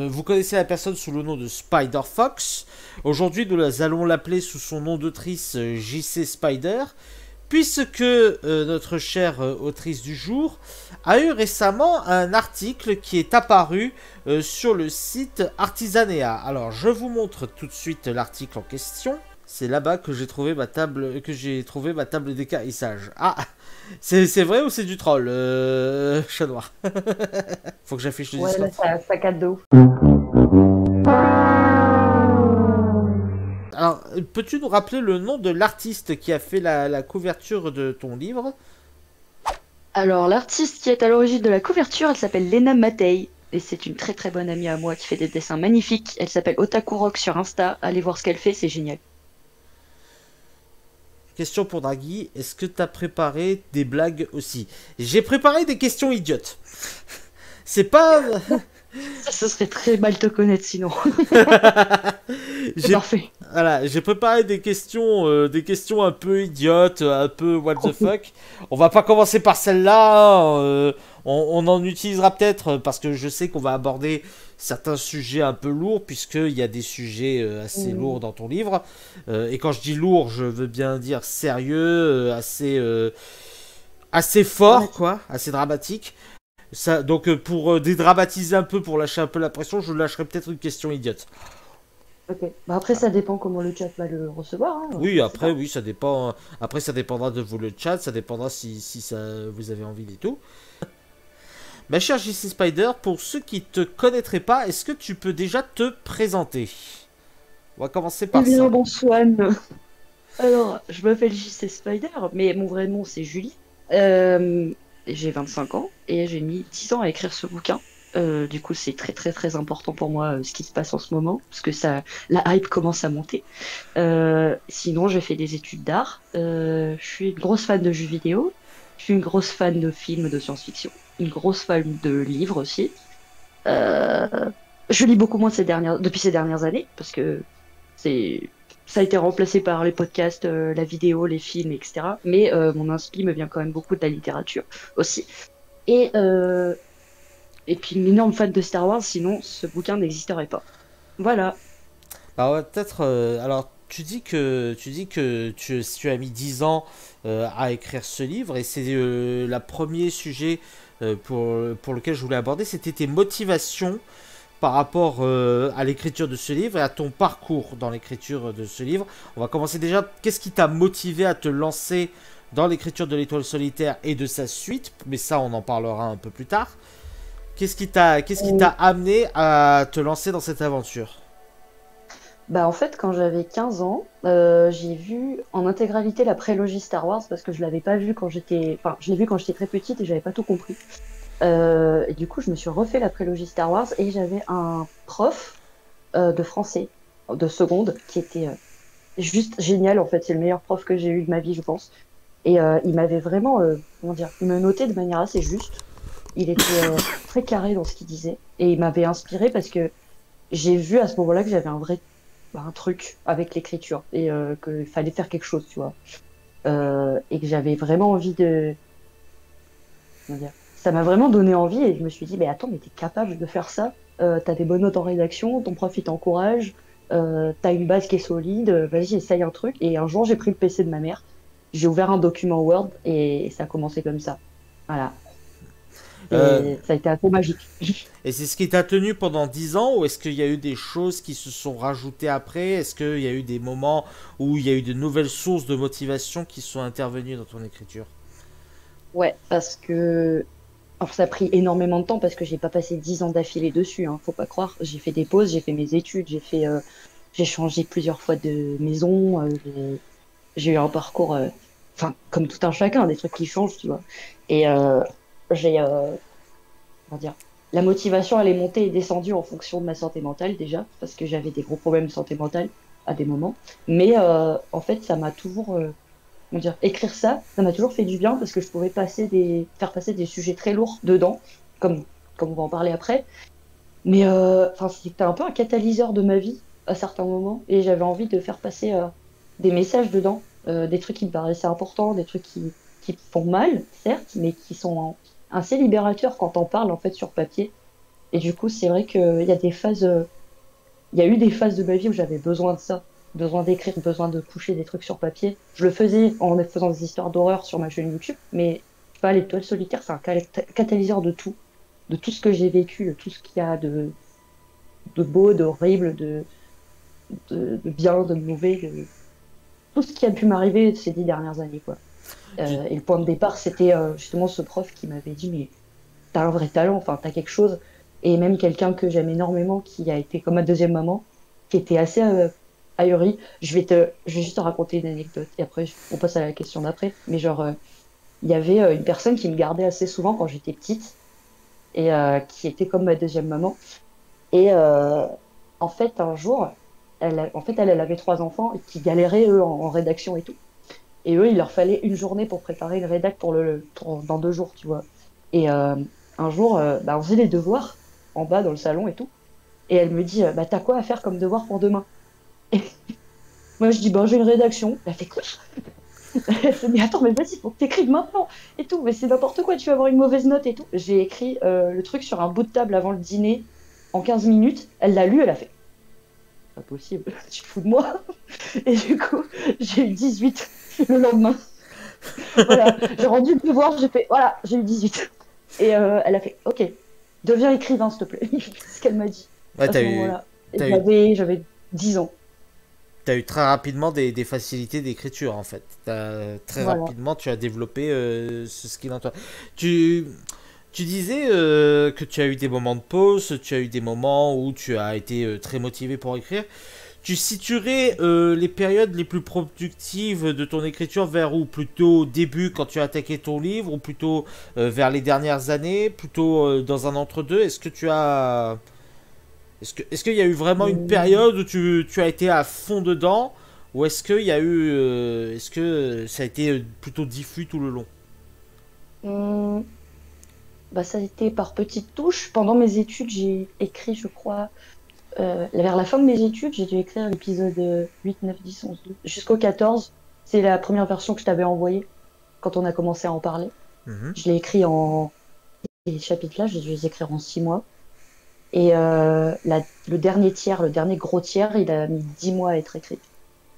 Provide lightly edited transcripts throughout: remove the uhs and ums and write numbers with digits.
Vous connaissez la personne sous le nom de Spider Fox. Aujourd'hui, nous allons l'appeler sous son nom d'autrice JC Spider, puisque notre chère autrice du jour a eu récemment un article qui est apparu sur le site Artisanea. Alors, je vous montre tout de suite l'article en question. C'est là-bas que j'ai trouvé ma table, d'équarrissage. Ah, c'est vrai ou c'est du troll, chat noir? Faut que j'affiche le Ouais, là, Discord. ça capte de ouf. Alors, peux-tu nous rappeler le nom de l'artiste qui a fait la couverture de ton livre? Alors, l'artiste qui est à l'origine de la couverture, elle s'appelle Lena Matei. Et c'est une très très bonne amie à moi qui fait des dessins magnifiques. Elle s'appelle Otaku Rock sur Insta. Allez voir ce qu'elle fait, c'est génial. Question pour Draghi, est-ce que t'as préparé des blagues aussi? J'ai préparé des questions idiotes. C'est pas... Ça, ce serait très mal te connaître sinon. C'est j'ai parfait. Voilà, j'ai préparé des questions un peu idiotes, un peu what the fuck. On va pas commencer par celle-là, hein, on en utilisera peut-être parce que je sais qu'on va aborder certains sujets un peu lourds, puisqu'il y a des sujets assez lourds dans ton livre. Et quand je dis lourd, je veux bien dire sérieux, assez fort, Ouais. quoi, assez dramatique. Ça, donc pour dédramatiser un peu, pour lâcher un peu la pression, je lâcherai peut-être une question idiote. Ok. Bah après, ça dépend comment le chat va le recevoir. Hein. Oui, Je sais après, pas. oui, ça dépend. Après, ça dépendra de vous le chat, ça dépendra si ça, vous avez envie et tout. Ma chère JC Spider, pour ceux qui te connaîtraient pas, est-ce que tu peux déjà te présenter? On va commencer Eh par bien, ça. bon, Swan. Alors, je m'appelle JC Spider, mais mon vrai nom, c'est Julie. Euh, j'ai 25 ans et j'ai mis 10 ans à écrire ce bouquin. Du coup, c'est très très très important pour moi ce qui se passe en ce moment, parce que ça, la hype commence à monter. Sinon, j'ai fait des études d'art. Je suis une grosse fan de jeux vidéo. Je suis une grosse fan de films de science-fiction. Une grosse fan de livres aussi. Euh, je lis beaucoup moins depuis ces dernières années, parce que c'est, ça a été remplacé par les podcasts, la vidéo, les films, etc. Mais mon inspi me vient quand même beaucoup de la littérature aussi. Et, euh, et puis une énorme fan de Star Wars, sinon ce bouquin n'existerait pas. Voilà. Alors, peut-être. Alors, tu dis que tu as mis 10 ans à écrire ce livre, et c'est le premier sujet pour lequel je voulais aborder, c'était tes motivations par rapport à l'écriture de ce livre et à ton parcours dans l'écriture de ce livre. On va commencer déjà. Qu'est-ce qui t'a motivé à te lancer dans l'écriture de l'Étoile solitaire et de sa suite? Mais ça, on en parlera un peu plus tard. Qu'est-ce qui t'a Euh, amené à te lancer dans cette aventure? Bah en fait, quand j'avais 15 ans, j'ai vu en intégralité la prélogie Star Wars parce que je l'avais pas vu quand j'étais, enfin, je l'ai vu quand j'étais très petite et j'avais pas tout compris. Et du coup, je me suis refait la prélogie Star Wars et j'avais un prof de français de seconde qui était juste génial. En fait, c'est le meilleur prof que j'ai eu de ma vie, je pense. Et il m'avait vraiment, comment dire, il me notait de manière assez juste. Il était très carré dans ce qu'il disait et il m'avait inspiré parce que j'ai vu à ce moment-là que j'avais un truc avec l'écriture et qu'il fallait faire quelque chose, tu vois. Et que j'avais vraiment envie de, comment dire, ça m'a vraiment donné envie et je me suis dit, mais attends, mais t'es capable de faire ça. T'as des bonnes notes en rédaction, ton prof il t'encourage, t'as une base qui est solide, vas-y, essaye un truc. Et un jour, j'ai pris le PC de ma mère, j'ai ouvert un document Word et ça a commencé comme ça. Voilà. Euh, Et ça a été un peu magique. et c'est ce qui t'a tenu pendant 10 ans, ou est-ce qu'il y a eu des choses qui se sont rajoutées après? Est-ce qu'il y a eu des moments où il y a eu de nouvelles sources de motivation qui sont intervenues dans ton écriture? Ouais, parce que alors ça a pris énormément de temps parce que j'ai pas passé 10 ans d'affilée dessus, hein, faut pas croire. J'ai fait des pauses, j'ai fait mes études, j'ai changé plusieurs fois de maison, j'ai eu un parcours, enfin comme tout un chacun, des trucs qui changent, tu vois. Et j'ai, comment dire, la motivation elle est montée et descendue en fonction de ma santé mentale déjà, parce que j'avais des gros problèmes de santé mentale à des moments. Mais en fait, ça m'a toujours comment dire, écrire ça m'a toujours fait du bien parce que je pouvais faire passer des sujets très lourds dedans, comme, comme on va en parler après. Mais enfin, c'était un peu un catalyseur de ma vie à certains moments et j'avais envie de faire passer des messages dedans, des trucs qui me paraissaient importants, des trucs qui font mal, certes, mais qui sont assez libérateurs quand on parle en fait sur papier. Et du coup, c'est vrai qu'il y a des phases, il y a eu des phases de ma vie où j'avais besoin de ça, besoin d'écrire, besoin de coucher des trucs sur papier. Je le faisais en faisant des histoires d'horreur sur ma chaîne YouTube, mais je sais pas, l'étoile solitaire, c'est un catalyseur de tout ce que j'ai vécu, de tout ce qu'il y a de beau, d'horrible, de bien, de mauvais, de tout ce qui a pu m'arriver ces 10 dernières années, quoi. Tu- Et le point de départ, c'était justement ce prof qui m'avait dit, mais t'as un vrai talent, enfin, t'as quelque chose. Et même quelqu'un que j'aime énormément, qui a été comme ma deuxième maman, qui était assez ahurie. Je vais juste te raconter une anecdote, et après, on passe à la question d'après. Mais genre, il y avait une personne qui me gardait assez souvent quand j'étais petite, et qui était comme ma deuxième maman. Et en fait, un jour, elle avait 3 enfants qui galéraient, eux, en rédaction et tout. Et eux, il leur fallait une journée pour préparer une rédac dans 2 jours, tu vois. Et un jour, bah, on faisait les devoirs en bas dans le salon et tout. Et elle me dit, bah, t'as quoi à faire comme devoir pour demain? Et moi, je dis, bah, j'ai une rédaction. Elle fait quoi? Elle fait, mais attends, mais vas-y, faut que t'écrives maintenant et tout. Mais c'est n'importe quoi, tu vas avoir une mauvaise note et tout. J'ai écrit le truc sur un bout de table avant le dîner en 15 minutes. Elle l'a lu, elle a fait, pas possible, tu te fous de moi. Et du coup, j'ai eu 18 le lendemain. Voilà, j'ai rendu le devoir, j'ai fait, voilà, j'ai eu 18. Et elle a fait, ok, deviens écrivain, s'il te plaît. C'est ce qu'elle m'a dit Ouais, à ce moment-là. Et t'as eu, j'avais 10 ans. t'as eu très rapidement des facilités d'écriture en fait. Très Voilà. rapidement, tu as développé ce skill en toi. Tu, tu disais que tu as eu des moments de pause, tu as eu des moments où tu as été très motivé pour écrire. Tu situerais les périodes les plus productives de ton écriture vers où? Plutôt au début quand tu as attaqué ton livre ou plutôt vers les dernières années, plutôt dans un entre-deux? Est-ce que tu as... est-ce qu'il y a eu vraiment une Hum, période où tu as été à fond dedans ou est-ce qu'il y a eu... est-ce que ça a été plutôt diffus tout le long? hum, bah, ça a été par petites touches. Pendant mes études, j'ai écrit, je crois, vers la fin de mes études, j'ai dû écrire l'épisode 8, 9, 10, 11, 12, jusqu'au 14. C'est la première version que je t'avais envoyée quand on a commencé à en parler. Mhm. Je l'ai écrit en... Ces chapitres-là, j'ai dû les écrire en 6 mois. Et le dernier tiers, le dernier gros tiers, il a mis 10 mois à être écrit.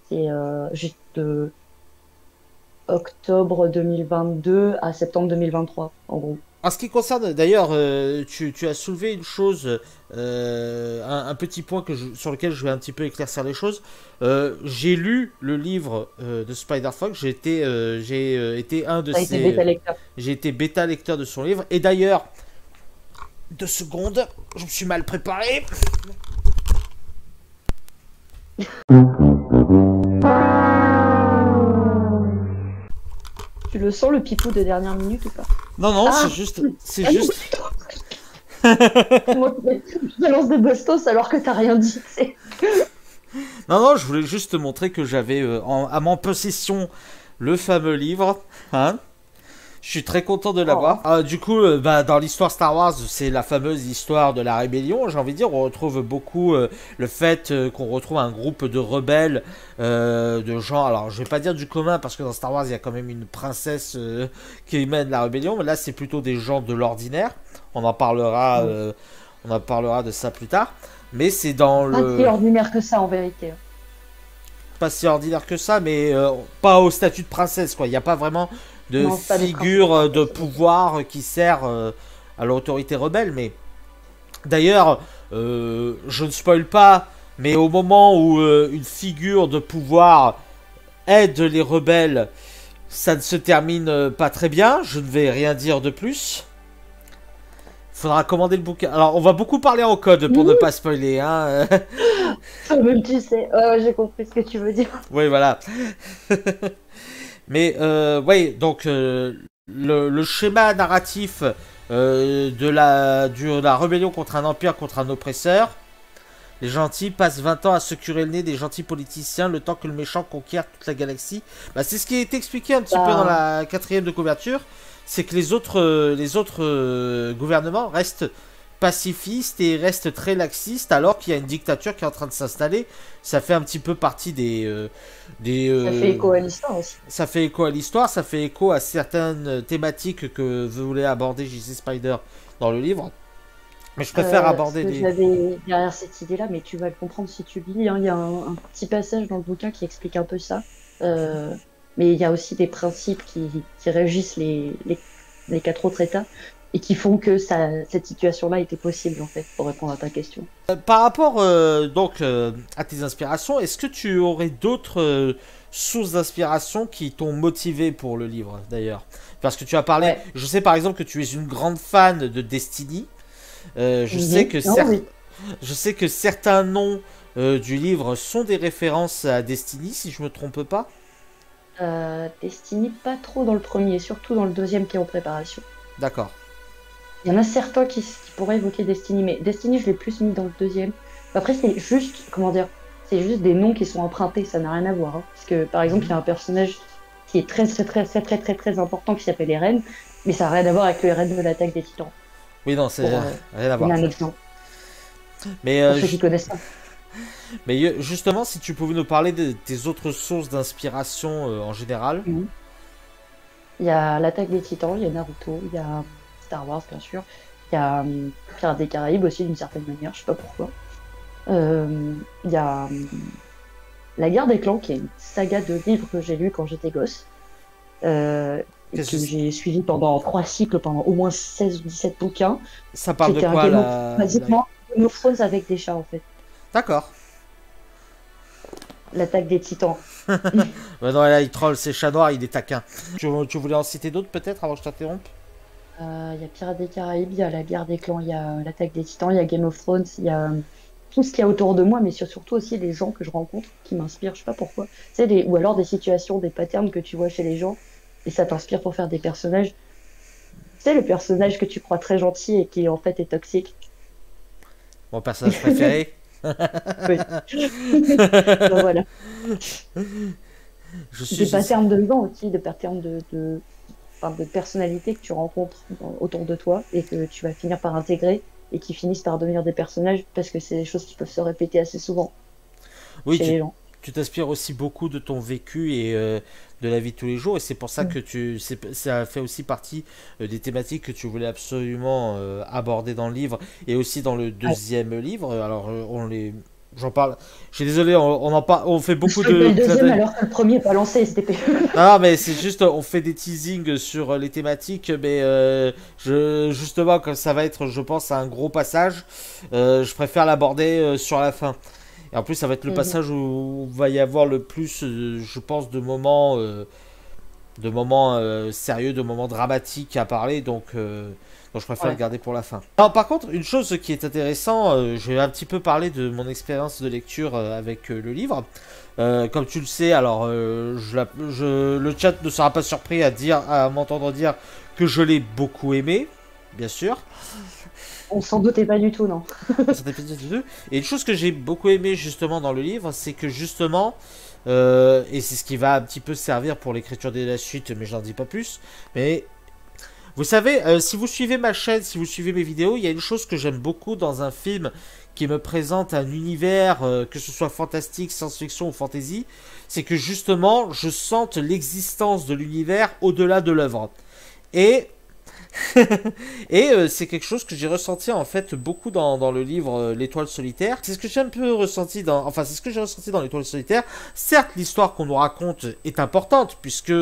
C'est juste de octobre 2022 à septembre 2023, en gros. En ce qui concerne, d'ailleurs, tu as soulevé une chose, un petit point sur lequel je vais un petit peu éclaircir les choses. J'ai lu le livre de Spider-Fox, j'ai été un de Ça a été bêta ses... lecteur. J'ai été bêta lecteur de son livre. Et d'ailleurs, 2 secondes, je me suis mal préparé. Tu le sens, le pipou de dernière minute ou pas? Non, non, c'est Ah, juste... C'est ah non, juste... c'est moi qui balance des bastos alors que t'as rien dit. Non, non, je voulais juste te montrer que j'avais à mon possession le fameux livre. Hein. Je suis très content de l'avoir. Oh. Du coup, bah, dans l'histoire Star Wars, c'est la fameuse histoire de la rébellion. J'ai envie de dire, on retrouve beaucoup le fait qu'on retrouve un groupe de rebelles, de gens. Alors, je vais pas dire du commun parce que dans Star Wars, il y a quand même une princesse qui mène la rébellion. Mais là, c'est plutôt des gens de l'ordinaire. On en parlera, Mm. euh, on en parlera de ça plus tard. Mais c'est dans Pas si le ordinaire que ça en vérité. pas si ordinaire que ça, mais pas au statut de princesse, quoi. Il n'y a pas vraiment de Non, pas de principe de figure de princesse. pouvoir qui sert à l'autorité rebelle. Mais d'ailleurs, je ne spoil pas, mais au moment où une figure de pouvoir aide les rebelles, ça ne se termine pas très bien. Je ne vais rien dire de plus. Faudra commander le bouquin. Alors, on va beaucoup parler en code pour ne pas spoiler, hein. Même tu sais, ouais, ouais, j'ai compris ce que tu veux dire. Oui, voilà. Mais ouais, donc le schéma narratif de la rébellion contre un empire, contre un oppresseur. Les gentils passent 20 ans à se curer le nez des gentils politiciens le temps que le méchant conquiert toute la galaxie. Bah, c'est ce qui est expliqué un petit peu dans Bah, la quatrième de couverture. C'est que les autres gouvernements restent pacifistes et restent très laxistes alors qu'il y a une dictature qui est en train de s'installer. Ça fait un petit peu partie des ça fait écho à l'histoire aussi. ça fait écho à l'histoire, ça fait écho à certaines thématiques que voulait aborder JC Spider dans le livre. Mais je préfère Ce aborder que les... j'avais derrière cette idée-là, mais tu vas le comprendre si tu lis, hein, il y a un petit passage dans le bouquin qui explique un peu ça. Euh, mais il y a aussi des principes qui régissent les quatre autres États et qui font que cette situation-là était possible, en fait, pour répondre à ta question. Par rapport à tes inspirations, est-ce que tu aurais d'autres sources d'inspiration qui t'ont motivé pour le livre d'ailleurs? Parce que tu as parlé, Ouais. je sais par exemple que tu es une grande fan de Destiny. Je sais Mhm. que Non, oui. je sais que certains noms du livre sont des références à Destiny, si je me trompe pas. Destiny, pas trop dans le premier, surtout dans le deuxième qui est en préparation. D'accord. Il y en a certains qui pourraient évoquer Destiny, mais Destiny, je l'ai plus mis dans le deuxième. Après, c'est juste, comment dire, c'est juste des noms qui sont empruntés, ça n'a rien à voir, hein. Parce que, par exemple, il y a un personnage qui est très important qui s'appelle Eren, mais ça n'a rien à voir avec le Eren de l'attaque des Titans, Oui, non, c'est pour rien à voir. donner un exemple, Mais, pour ceux qui connaissent ça. justement, si tu pouvais nous parler de tes autres sources d'inspiration en général. Mhm. Il y a l'attaque des Titans, il y a Naruto, il y a Star Wars, bien sûr, il y a Pirates des Caraïbes aussi, d'une certaine manière, je sais pas pourquoi. Il y a La Guerre des Clans, qui est une saga de livres que j'ai lu quand j'étais gosse, et Qu'est-ce que que j'ai suivi pendant 3 cycles, pendant au moins 16 ou 17 bouquins, ça qui parle de était un quoi basiquement Game of Thrones avec des chats en fait. D'accord. L'attaque des Titans. Ouais, non, là, il troll, c'est chat noir, il est taquin. Tu voulais en citer d'autres peut-être avant que je t'interrompe? Il y a Pirates des Caraïbes, il y a La Guerre des Clans, il y a l'attaque des Titans, il y a Game of Thrones, il y a tout ce qu'il y a autour de moi, mais surtout aussi les gens que je rencontre qui m'inspirent, je sais pas pourquoi. Tu sais, ou alors des situations, des patterns que tu vois chez les gens, et ça t'inspire pour faire des personnages. Tu sais, le personnage que tu crois très gentil et qui en fait est toxique. Mon personnage préféré? Oui. Ben voilà. Je Des suis. patterns de gens aussi, des patterns enfin, de personnalités que tu rencontres autour de toi et que tu vas finir par intégrer et qui finissent par devenir des personnages parce que c'est des choses qui peuvent se répéter assez souvent Oui, chez les gens. tu t'inspires aussi beaucoup de ton vécu et de la vie de tous les jours, et c'est pour ça Mm. que ça fait aussi partie des thématiques que tu voulais absolument aborder dans le livre et aussi dans le Ouais. deuxième livre. Alors, j'en parle. Je suis désolé, on en parle, on fait Je beaucoup fais pas de le clins deuxième d'œil. alors que le premier n'est pas lancé, STP. Non, mais c'est juste, on fait des teasings sur les thématiques, mais justement, comme ça va être, je pense, un gros passage, je préfère l'aborder sur la fin. Et en plus, ça va être le Mhm. passage où il va y avoir le plus, je pense, de moments sérieux, de moments dramatiques à parler, donc je préfère le Ouais. garder pour la fin. Alors, par contre, une chose qui est intéressante, je vais un petit peu parler de mon expérience de lecture avec le livre. Comme tu le sais, alors le chat ne sera pas surpris à m'entendre dire que je l'ai beaucoup aimé, bien sûr. On s'en doutait pas du tout, non. Cet épisode 2. Et une chose que j'ai beaucoup aimé justement dans le livre, c'est que justement, et c'est ce qui va un petit peu servir pour l'écriture de la suite, mais j'en dis pas plus. Mais vous savez, si vous suivez ma chaîne, si vous suivez mes vidéos, il y a une chose que j'aime beaucoup dans un film qui me présente un univers, que ce soit fantastique, science-fiction ou fantasy, c'est que justement, je sente l'existence de l'univers au-delà de l'œuvre. Et c'est quelque chose que j'ai ressenti en fait beaucoup dans le livre L'Étoile solitaire. C'est ce que j'ai un peu ressenti c'est ce que j'ai ressenti dans L'Étoile solitaire. Certes, l'histoire qu'on nous raconte est importante puisque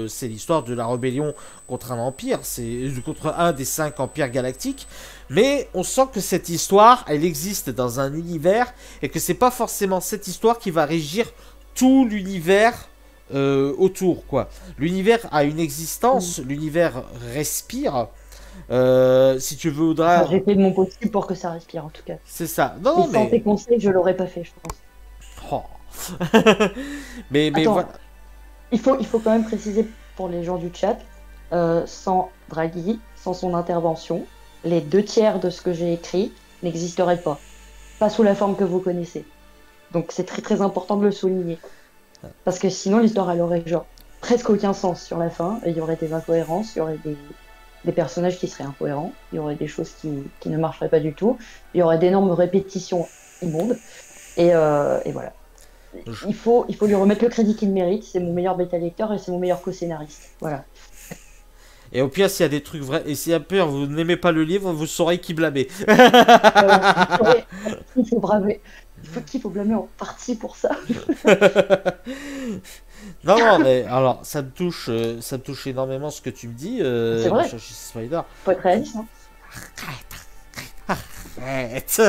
c'est l'histoire de la rébellion contre un empire, c'est contre un des 5 empires galactiques. Mais on sent que cette histoire, elle existe dans un univers et que c'est pas forcément cette histoire qui va régir tout l'univers autour, quoi. L'univers a une Mm. existence, l'univers respire. Si tu Enfin, voudras, j'ai fait de mon possible pour que ça respire en tout cas. c'est ça. Non, Mais non, sans tes mais. conseils, je l'aurais pas fait, je pense. Oh. Mais Attends, voilà. il faut quand même préciser pour les gens du chat, sans Draghi, sans son intervention, les 2 tiers de ce que j'ai écrit n'existeraient pas. Pas sous la forme que vous connaissez. Donc c'est très très important de le souligner. Parce que sinon l'histoire elle aurait genre presque aucun sens sur la fin, et il y aurait des incohérences, il y aurait des personnages qui seraient incohérents, il y aurait des choses qui ne marcheraient pas du tout, il y aurait d'énormes répétitions immondes, et voilà. Je- Il faut lui remettre le crédit qu'il mérite, c'est mon meilleur bêta lecteur et c'est mon meilleur co-scénariste. Voilà. Et au pire, s'il y a des trucs vrais, et si à pire vous n'aimez pas le livre, vous saurez qui blâmer. Ouais, il faut braver. Il faut blâmer en partie pour ça. Non, non, mais alors ça me touche énormément ce que tu me dis, C'est mon vrai, cher Spider. faut être réaliste, hein. Arrête.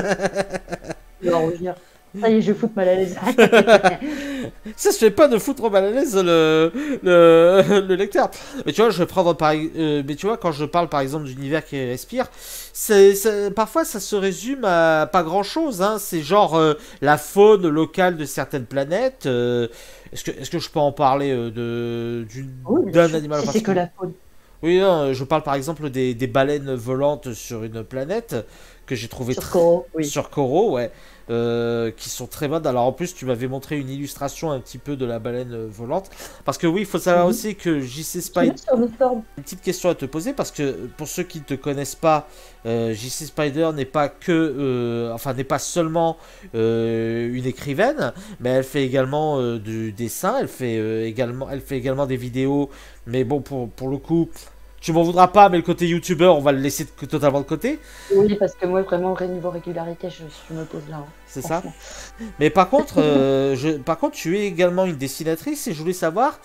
Il va revenir. Ça y est, je vais foutre mal à l'aise. Ça se fait pas de foutre mal à l'aise le lecteur. Mais tu vois, je vais prendre mais tu vois, quand je parle par exemple d'univers qui respire, parfois ça se résume à pas grand chose. Hein. C'est genre la faune locale de certaines planètes. Est-ce que je peux en parler Oui, bien d'un sûr. animal en Si c'est que particulier? la faune. Oui, non, je parle par exemple des baleines volantes sur une planète que j'ai trouvé Sur Koro, oui. sur Koro, ouais, qui sont très bonnes. Alors en plus, tu m'avais montré une illustration un petit peu de la baleine volante, parce que oui, il faut savoir Mhm. aussi que JC Tu l'as Spider, sur Discord. une petite question à te poser, parce que pour ceux qui ne te connaissent pas, JC Spider n'est pas enfin n'est pas seulement une écrivaine, mais elle fait également du dessin, elle fait également des vidéos, mais bon pour le coup. Tu m'en voudras pas, mais le côté youtubeur, on va le laisser totalement de côté. Oui, parce que moi, vraiment, niveau régularité, je me pose là, hein, C'est ça. franchement. Mais par contre, tu es également une dessinatrice et je voulais savoir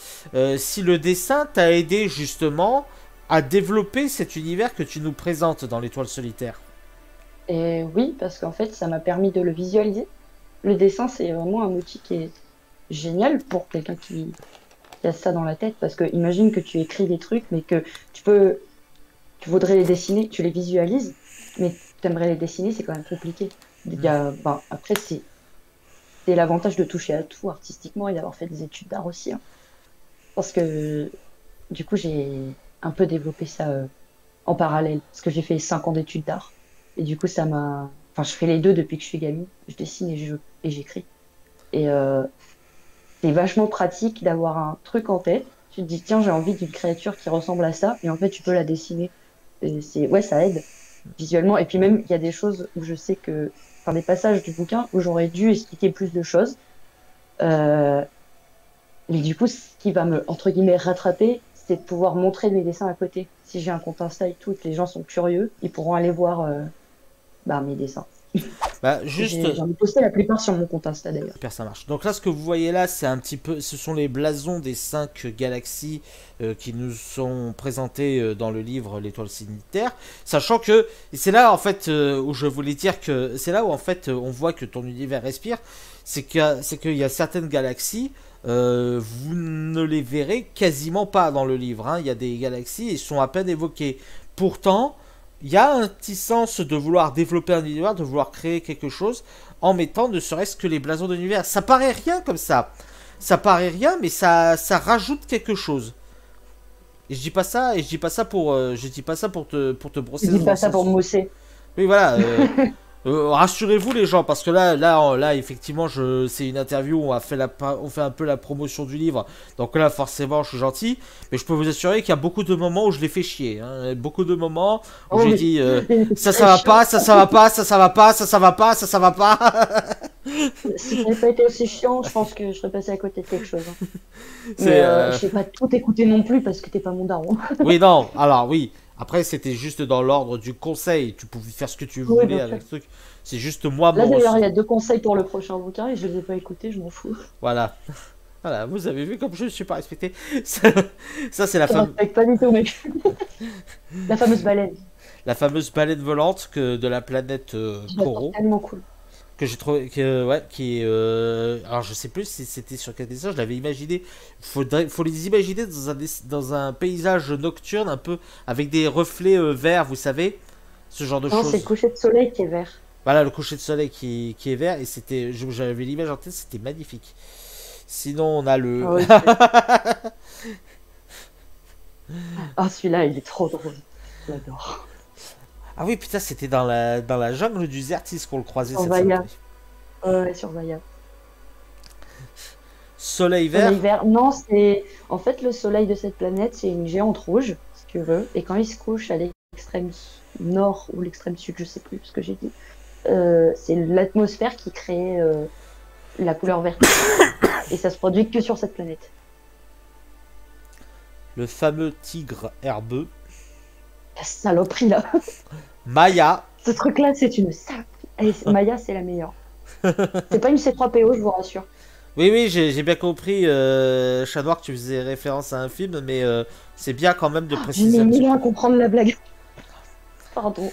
si le dessin t'a aidé justement à développer cet univers que tu nous présentes dans l'Étoile solitaire. Et oui, parce qu'en fait, ça m'a permis de le visualiser. Le dessin, c'est vraiment un outil qui est génial pour quelqu'un qui a ça dans la tête. Parce que imagine que tu écris des trucs, mais que tu voudrais les dessiner, tu les visualises, mais tu aimerais les dessiner, c'est quand même compliqué. Après, c'est l'avantage de toucher à tout artistiquement et d'avoir fait des études d'art aussi, hein. Parce que du coup, j'ai un peu développé ça en parallèle. Parce que j'ai fait 5 ans d'études d'art. Et du coup, ça m'a. Enfin, je fais les deux depuis que je suis gamine. Je dessine et j'écris. Et c'est vachement pratique d'avoir un truc en tête. Tu te dis, tiens, j'ai envie d'une créature qui ressemble à ça. Et en fait, tu peux la dessiner. Ouais, ça aide visuellement. Et puis même, il y a des choses où je sais que. Enfin, des passages du bouquin où j'aurais dû expliquer plus de choses. Euh, mais du coup, ce qui va me, entre guillemets, rattraper, c'est de pouvoir montrer mes dessins à côté. Si j'ai un compte Insta et tout, et que les gens sont curieux, ils pourront aller voir mes dessins. Bah, juste, J'en ai posté la plupart sur mon compte Insta d'ailleurs. super, ça marche. Donc là, ce que vous voyez là, c'est un petit peu, ce sont les blasons des 5 galaxies qui nous sont présentés dans le livre L'Étoile solitaire. Sachant que et c'est là en fait où je voulais dire que c'est là où en fait on voit que ton univers respire. C'est qu'il y a certaines galaxies, vous ne les verrez quasiment pas dans le livre. Hein. Il y a des galaxies, ils sont à peine évoquées. Pourtant, il y a un petit sens de vouloir développer un univers, de vouloir créer quelque chose en mettant ne serait-ce que les blasons de l'univers. Ça paraît rien comme ça. Ça paraît rien, mais ça rajoute quelque chose. Et je dis pas ça je dis pas ça pour te brosser Je dis dans pas le ça sens. pour mousser. Oui, voilà. Rassurez-vous les gens, parce que là, effectivement, c'est une interview où on fait un peu la promotion du livre. Donc là, forcément, je suis gentil, mais je peux vous assurer qu'il y a beaucoup de moments où je l'ai fait chier. Hein. Beaucoup de moments où Oh, j'ai mais dit ça, très ça va chiant. pas, ça va pas, ça va pas, ça va pas, ça va pas. Si ça n'avait pas été aussi chiant, je pense que je serais passé à côté de quelque chose, hein. C'est Mais je sais pas tout écouter non plus parce que t'es pas mon daron. oui, non, alors oui. Après, c'était juste dans l'ordre du conseil. Tu pouvais faire ce que tu Oui, voulais bien sûr. avec ce truc. C'est juste moi, Là mon d'ailleurs, il y ressenti. a 2 conseils pour le prochain bouquin et je les ai pas écoutés, je m'en fous. Voilà. Voilà, vous avez vu comme je ne suis pas respecté. Ça, c'est Je respecte pas du tout, mec. La fameuse baleine. la fameuse baleine volante de la planète Je la trouve Koro. tellement cool. Que j'ai trouvé. Ouais, qui est. Alors, je sais plus si c'était sur quel dessin, je l'avais imaginé. Faut les imaginer dans un paysage nocturne, un peu avec des reflets verts, vous savez. Ce genre de Non, c'est le choses. coucher de soleil qui est vert. Voilà, le coucher de soleil qui est vert. Et c'était. J'avais l'image en tête, c'était magnifique. Sinon, on a le. Ah ouais, ah, celui-là, il est trop drôle. J'adore. Ah oui, putain, c'était dans la jungle du Zertis qu'on le croisait Sur cette Vaya. saloperie. Ouais, sur Vaya. Soleil vert. Soleil vert. Non, c'est. En fait, le soleil de cette planète, c'est une géante rouge, si tu veux. Et quand il se couche à l'extrême nord ou l'extrême sud, je sais plus ce que j'ai dit, c'est l'atmosphère qui crée la couleur verte. Et ça se produit que sur cette planète. Le fameux tigre herbeux. La saloperie, là. Maya. Ce truc-là, c'est une saloperie. Et Maya, c'est la meilleure. C'est pas une C3PO, je vous rassure. Oui, oui, j'ai bien compris, Chat Noir, que tu faisais référence à un film, mais c'est bien quand même de J'ai préciser mis un petit 1000 ans peu. à comprendre la blague. Pardon.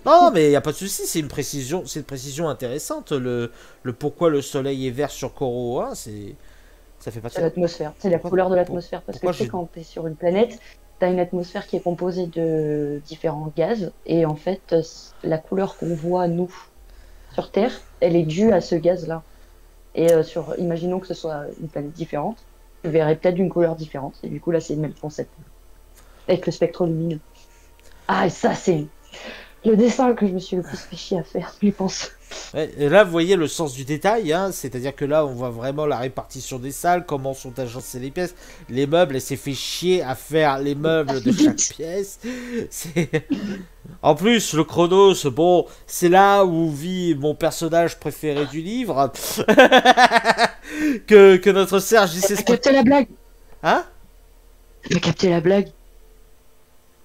Non, mais il n'y a pas de souci, c'est une précision intéressante. Le pourquoi le soleil est vert sur Koroa, ça fait pas C'est ça. l'atmosphère. C'est la couleur de Pour- l'atmosphère. Parce que pourquoi tu sais, j'ai. quand tu es sur une planète, tu as une atmosphère qui est composée de différents gaz. Et en fait, la couleur qu'on voit, nous, sur Terre, elle est due à ce gaz-là. Et imaginons que ce soit une planète différente, tu verrais peut-être d'une couleur différente. Et du coup, là, c'est le même concept. Avec le spectre lumineux. Ah, et ça, c'est le dessin que je me suis le plus fait chier à faire, je pense. Ouais, et là, vous voyez le sens du détail, hein, c'est-à-dire que là, on voit vraiment la répartition des salles, comment sont agencées les pièces, les meubles, elle s'est fait chier à faire les meubles de chaque pièce. C'est... En plus, le Chronos, bon, c'est là où vit mon personnage préféré du livre, que notre Serge T'as JC pas capté la blague? Hein? T'as pas capté la blague?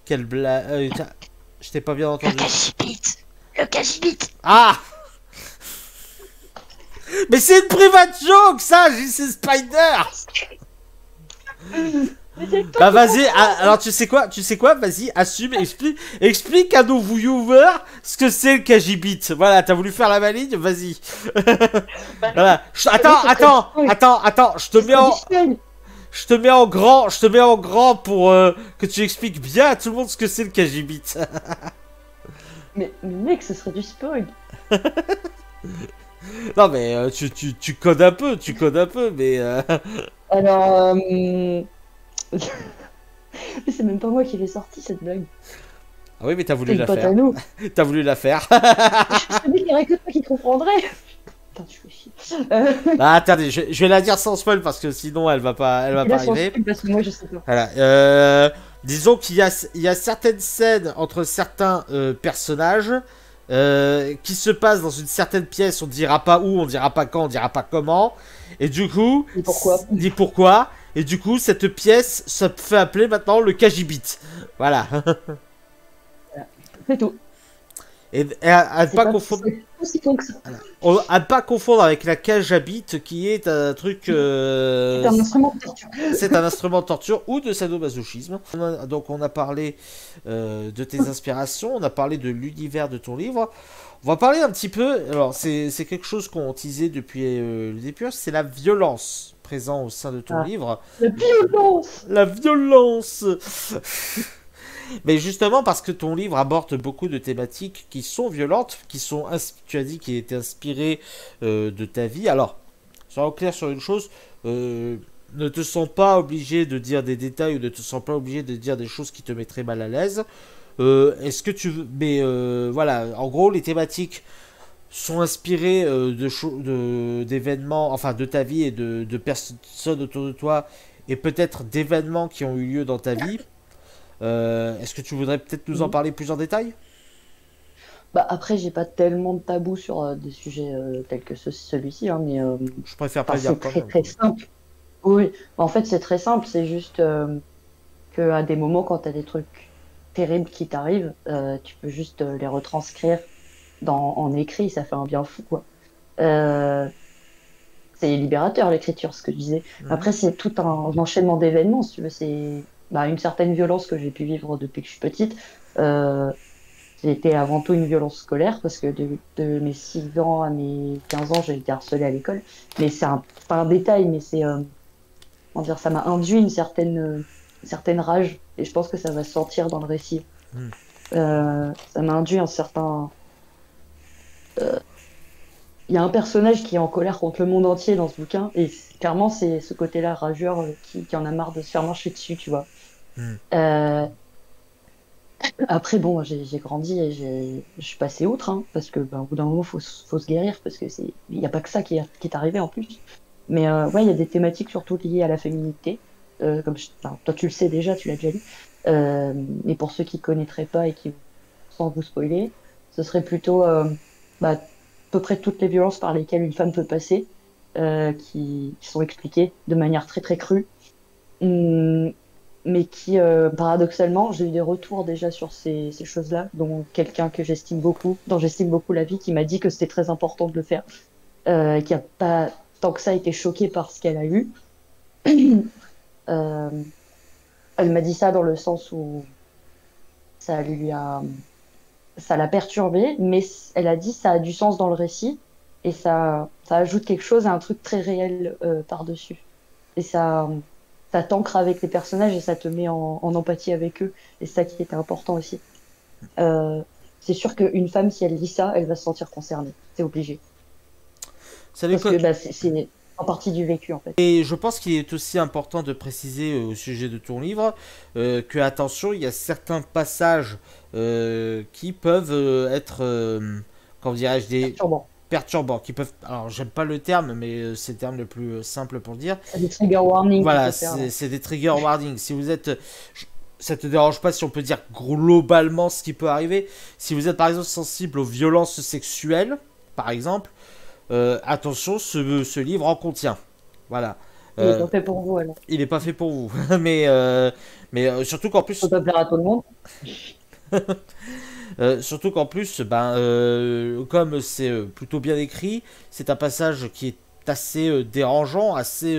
Quelle blague... je t'ai pas bien Le entendu. cachibit! Le cachibit! Ah! Mais c'est une private joke, ça, JC Spider! Bah vas-y, alors tu sais quoi, vas-y, assume, explique à nos viewers ce que c'est le Kajibit. Voilà, t'as voulu faire la maligne, vas-y. Voilà. Attends, je te mets en grand pour que tu expliques bien à tout le monde ce que c'est le Kajibit. Mais mec, ce serait du spoil. Non mais tu codes un peu, mais Alors, mais c'est même pas moi qui l'ai sorti cette blague. ah oui, mais t'as voulu C'est une la pote faire. à nous. T'as voulu la faire. Je te dis qu'il y aurait que toi qui comprendrais. Putain, tu fais chier. Ah, attendez, je vais la dire sans spoil parce que sinon elle va Et pas là, sans arriver. spoil, parce que moi, je sais pas. Voilà. Disons il y a certaines scènes entre certains personnages qui se passent dans une certaine pièce. On dira pas où, on dira pas quand, on dira pas comment. Et du coup, Et pourquoi? dit pourquoi. Et du coup, cette pièce se fait appeler maintenant le Kajibit. Voilà. C'est tout. Et à ne C'est pas pas confondre. c'est aussi con que ça. À ne pas confondre avec la cage à beat qui est un truc. C'est un instrument de torture. C'est un instrument de torture ou de sadomasochisme. Donc on a parlé de tes inspirations, on a parlé de l'univers de ton livre. On va parler un petit peu. Alors c'est quelque chose qu'on teasait depuis le début, c'est la violence présente au sein de ton Ah. livre. La violence! La violence. Mais justement parce que ton livre aborde beaucoup de thématiques qui sont violentes, qui sont, tu as dit, qui étaient inspirées de ta vie. Alors, soyons clairs sur une chose, ne te sens pas obligé de dire des détails ou ne te sens pas obligé de dire des choses qui te mettraient mal à l'aise. Est-ce que tu veux... Mais voilà, en gros, les thématiques sont inspirées d'événements, enfin de ta vie et de personnes autour de toi, et peut-être d'événements qui ont eu lieu dans ta vie. Est-ce que tu voudrais peut-être nous en parler plus en détail? Bah après, j'ai pas tellement de tabous sur des sujets tels que celui-ci, hein, mais Je préfère pas le dire c'est quand très même. très simple. Oui, en fait, c'est très simple. C'est juste que à des moments, quand tu as des trucs terribles qui t'arrivent, tu peux juste les retranscrire en écrit. Ça fait un bien fou, quoi. Euh, c'est libérateur, l'écriture, ce que je disais. Après, c'est tout un enchaînement d'événements, si tu veux. C'est une certaine violence que j'ai pu vivre depuis que je suis petite. C'était avant tout une violence scolaire parce que de mes 6 ans à mes 15 ans, j'ai été harcelée à l'école. Mais c'est pas un détail, mais c'est, comment dire, ça m'a induit certaine rage et je pense que ça va se sentir dans le récit. Mm. Ça m'a induit un certain. Il y a un personnage qui est en colère contre le monde entier dans ce bouquin et clairement, c'est ce côté-là, rageur, qui en a marre de se faire marcher dessus, tu vois. Mm. Après, bon, j'ai grandi et je suis passé outre, hein, parce que au bout d'un moment, faut se guérir, parce que il n'y a pas que ça qui est arrivé en plus. Mais ouais, il y a des thématiques surtout liées à la féminité. Toi, tu le sais déjà, tu l'as déjà lu. Mais pour ceux qui connaîtraient pas et qui, sans vous spoiler, ce serait plutôt à peu près toutes les violences par lesquelles une femme peut passer, qui sont expliquées de manière très très crue. Hum, mais qui, paradoxalement, j'ai eu des retours déjà sur ces choses-là, dont quelqu'un que j'estime beaucoup, dont j'estime beaucoup la vie, qui m'a dit que c'était très important de le faire, qui a pas tant que ça été choquée par ce qu'elle a eu. Euh, Elle m'a dit ça dans le sens où ça lui a, ça l'a perturbée, mais elle a dit ça a du sens dans le récit et ça ajoute quelque chose à un truc très réel par-dessus. Et ça t'ancre avec les personnages et ça te met en empathie avec eux. Et c'est ça qui était important aussi. Euh, c'est sûr qu'une femme, si elle lit ça, elle va se sentir concernée. C'est obligé. Ça Parce que bah, c'est en partie du vécu, en fait. Et je pense qu'il est aussi important de préciser au sujet de ton livre que, attention, il y a certains passages qui peuvent être, comment dirais-je, des Perturbant. perturbants, qui peuvent, alors j'aime pas le terme, mais c'est le terme le plus simple pour le dire. C'est des trigger warnings qu'il Voilà, faut faire. Là. c'est des trigger warnings. Si vous êtes, ça te dérange pas si on peut dire globalement ce qui peut arriver. Si vous êtes par exemple sensible aux violences sexuelles, par exemple, attention, ce livre en contient. Voilà. Il est pas fait pour vous, alors. Il n'est pas fait pour vous. Mais surtout qu'en Faut plus, pas plaire à tout le monde. ben, comme c'est plutôt bien écrit, c'est un passage qui est assez dérangeant, assez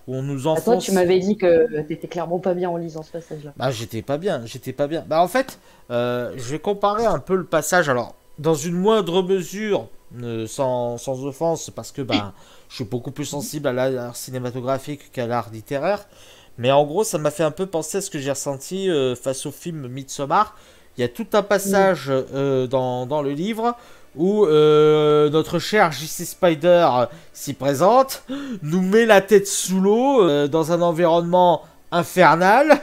où on nous Bah, toi, tu enfonce. m'avais dit que t'étais clairement pas bien en lisant ce passage-là. Bah, j'étais pas bien, j'étais pas bien. Bah, en fait, je vais comparer un peu le passage. Alors, dans une moindre mesure, sans offense, parce que bah, je suis beaucoup plus sensible à l'art cinématographique qu'à l'art littéraire. Mais en gros, ça m'a fait un peu penser à ce que j'ai ressenti face au film Midsommar. Il y a tout un Mm. passage dans le livre où notre cher JC Spider s'y présente, nous met la tête sous l'eau dans un environnement infernal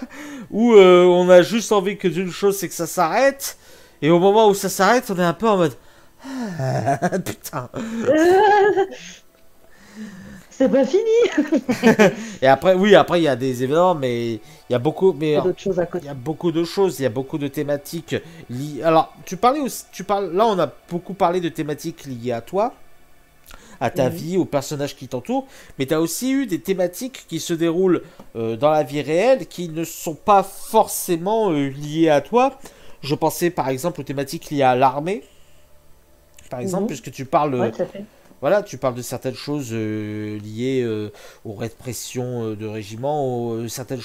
où on a juste envie que d'une chose, c'est que ça s'arrête. Et au moment où ça s'arrête, on est un peu en mode putain. C'est pas fini! Et après, oui, après il y a des événements, mais il y a beaucoup, mais Il y a d'autres choses à il y côté. a beaucoup de choses, il y a beaucoup de thématiques liées. Alors, tu parlais aussi, tu parles, là, on a beaucoup parlé de thématiques liées à toi, à ta Mhm. vie, aux personnages qui t'entourent, mais tu as aussi eu des thématiques qui se déroulent dans la vie réelle, qui ne sont pas forcément liées à toi. Je pensais par exemple aux thématiques liées à l'armée, par exemple, Mhm. puisque tu parles Ouais, tout à fait. voilà, tu parles de certaines choses liées aux répressions de régiments, certaines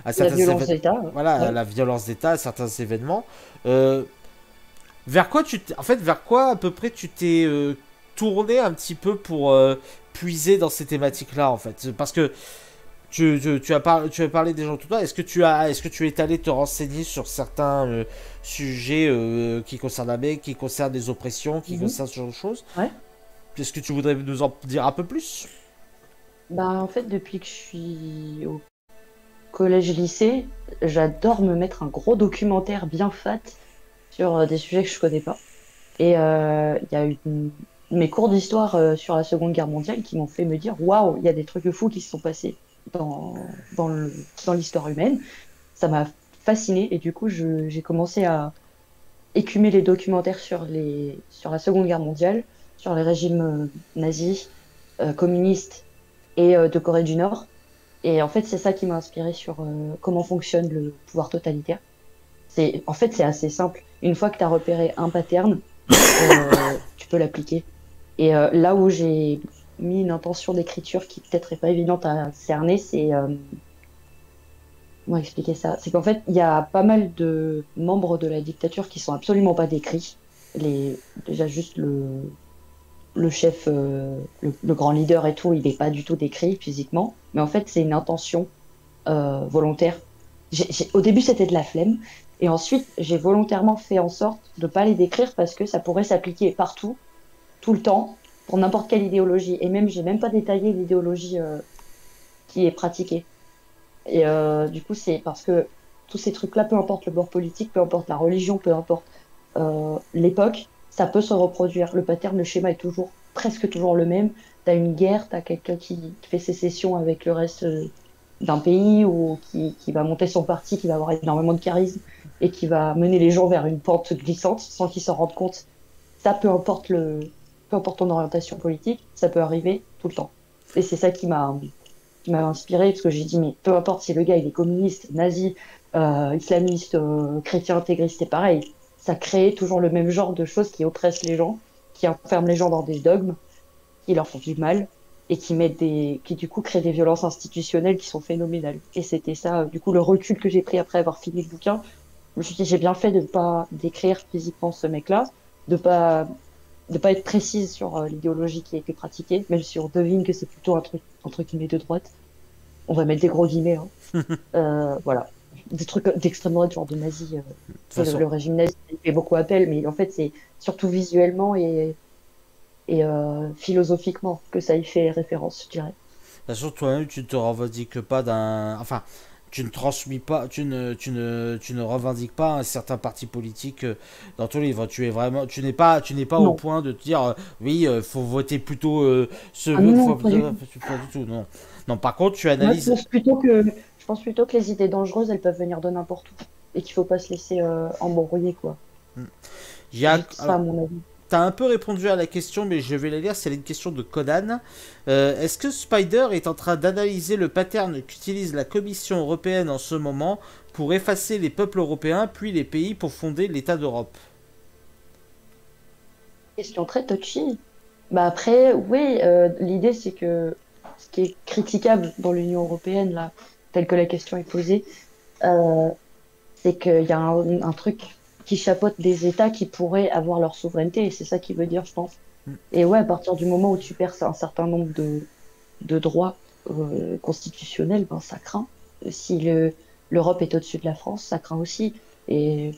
à La certains violence événements, d'État. voilà, à Ouais. la violence d'État, à certains événements. Euh, vers quoi en fait, vers quoi à peu près tu t'es tourné un petit peu pour puiser dans ces thématiques-là, en fait, parce que tu as parlé des gens tout à l'heure. Est-ce que tu es allé te renseigner sur certains sujets qui concernent la mer, qui concernent les oppressions, qui Mhm. concernent ce genre de choses? Ouais. Est-ce que tu voudrais nous en dire un peu plus? Bah, en fait, depuis que je suis au collège-lycée, j'adore me mettre un gros documentaire bien fat sur des sujets que je connais pas. Et il y a eu mes cours d'histoire sur la Seconde Guerre mondiale qui m'ont fait me dire, waouh, il y a des trucs fous qui se sont passés dans dans l'histoire humaine. Ça m'a fasciné et du coup, j'ai commencé à écumer les documentaires sur la Seconde Guerre mondiale, sur les régimes nazis, communistes et de Corée du Nord. Et en fait, c'est ça qui m'a inspiré sur comment fonctionne le pouvoir totalitaire. En fait, c'est assez simple. Une fois que tu as repéré un pattern, tu peux l'appliquer. Et là où j'ai mis une intention d'écriture qui peut-être est pas évidente à cerner, c'est comment expliquer ça? C'est qu'en fait, il y a pas mal de membres de la dictature qui sont absolument pas décrits. Déjà juste le chef, le grand leader et tout, il n'est pas du tout décrit physiquement. Mais en fait, c'est une intention volontaire. Au début, c'était de la flemme. Et ensuite, j'ai volontairement fait en sorte de ne pas les décrire parce que ça pourrait s'appliquer partout, tout le temps, pour n'importe quelle idéologie. Et même, j'ai même pas détaillé l'idéologie qui est pratiquée. Et du coup, c'est parce que tous ces trucs-là, peu importe le bord politique, peu importe la religion, peu importe l'époque, ça peut se reproduire. Le pattern, le schéma est toujours, presque toujours le même. T'as une guerre, t'as quelqu'un qui fait sécession avec le reste d'un pays ou qui va monter son parti, qui va avoir énormément de charisme et qui va mener les gens vers une pente glissante sans qu'ils s'en rendent compte. Ça, peu importe ton orientation politique, ça peut arriver tout le temps. Et c'est ça qui m'a qui m'avait inspiré, parce que j'ai dit, mais peu importe si le gars il est communiste, nazi, islamiste, chrétien intégriste, c'est pareil. Ça crée toujours le même genre de choses qui oppressent les gens, qui enferment les gens dans des dogmes, qui leur font du mal, et qui du coup créent des violences institutionnelles qui sont phénoménales. Et c'était ça, du coup, le recul que j'ai pris après avoir fini le bouquin. Je me suis dit, j'ai bien fait de ne pas décrire physiquement ce mec-là, de pas être précise sur l'idéologie qui a été pratiquée, même si on devine que c'est plutôt un truc, entre guillemets, de droite. On va mettre des gros guillemets, hein. Voilà. Des trucs d'extrême droite, genre de nazis. De toute C'est façon, le régime nazi il fait beaucoup appel, mais en fait, c'est surtout visuellement et philosophiquement que ça y fait référence, je dirais. de toute façon, toi-même, tu ne te revendiques pas d'un. Enfin, tu ne transmis pas, tu ne revendiques pas un certain parti politique dans ton livre. Tu es vraiment, tu n'es pas au Non. point de te dire, oui, faut voter plutôt ce, Ah non, non, faut, pas du tout. pas du tout, non. Non, par contre, tu Moi, analyses. je pense plutôt que les idées dangereuses, elles peuvent venir de n'importe où. Et qu'il faut pas se laisser embrouiller, quoi. Il y C'est a, juste ça, à alors, mon avis. t'as un peu répondu à la question, mais je vais la lire. C'est une question de Conan. Est-ce que Spider est en train d'analyser le pattern qu'utilise la Commission européenne en ce moment pour effacer les peuples européens, puis les pays pour fonder l'État d'Europe? Question très touchy. Bah après, oui, l'idée c'est que ce qui est critiquable dans l'Union européenne, là, tel que la question est posée, euh, c'est qu'il y a un truc qui chapeaute des États qui pourraient avoir leur souveraineté, et c'est ça qui veut dire, je pense. Et ouais, à partir du moment où tu perds un certain nombre de droits constitutionnels, ben ça craint. Si l'Europe est au-dessus de la France, ça craint aussi. Et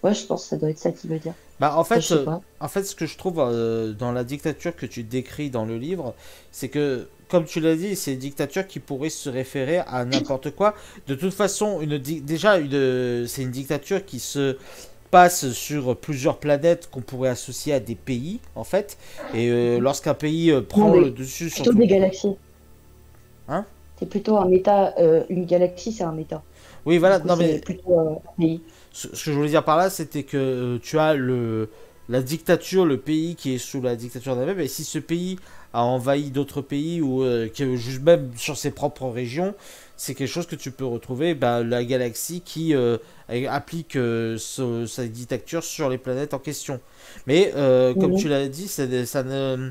ouais, je pense que ça doit être ça qui veut dire. Bah, Après, je sais pas. en fait, ce que je trouve dans la dictature que tu décris dans le livre, c'est que, comme tu l'as dit, c'est une dictature qui pourrait se référer à n'importe quoi. De toute façon, c'est une dictature qui se passe sur plusieurs planètes qu'on pourrait associer à des pays, en fait. Et lorsqu'un pays Non, prend le mais dessus sur plutôt tout. des galaxies. Hein? C'est plutôt un état, une galaxie, c'est un état. Oui, Du voilà. coup, Non, c'est mais plutôt un pays. ce que je voulais dire par là, c'était que tu as la dictature, le pays qui est sous la dictature d'un même, et si ce pays a envahi d'autres pays ou juste même sur ses propres régions, c'est quelque chose que tu peux retrouver, bah, la galaxie qui applique sa dictature sur les planètes en question. Mais comme tu Mhm. l'as dit, ça ne...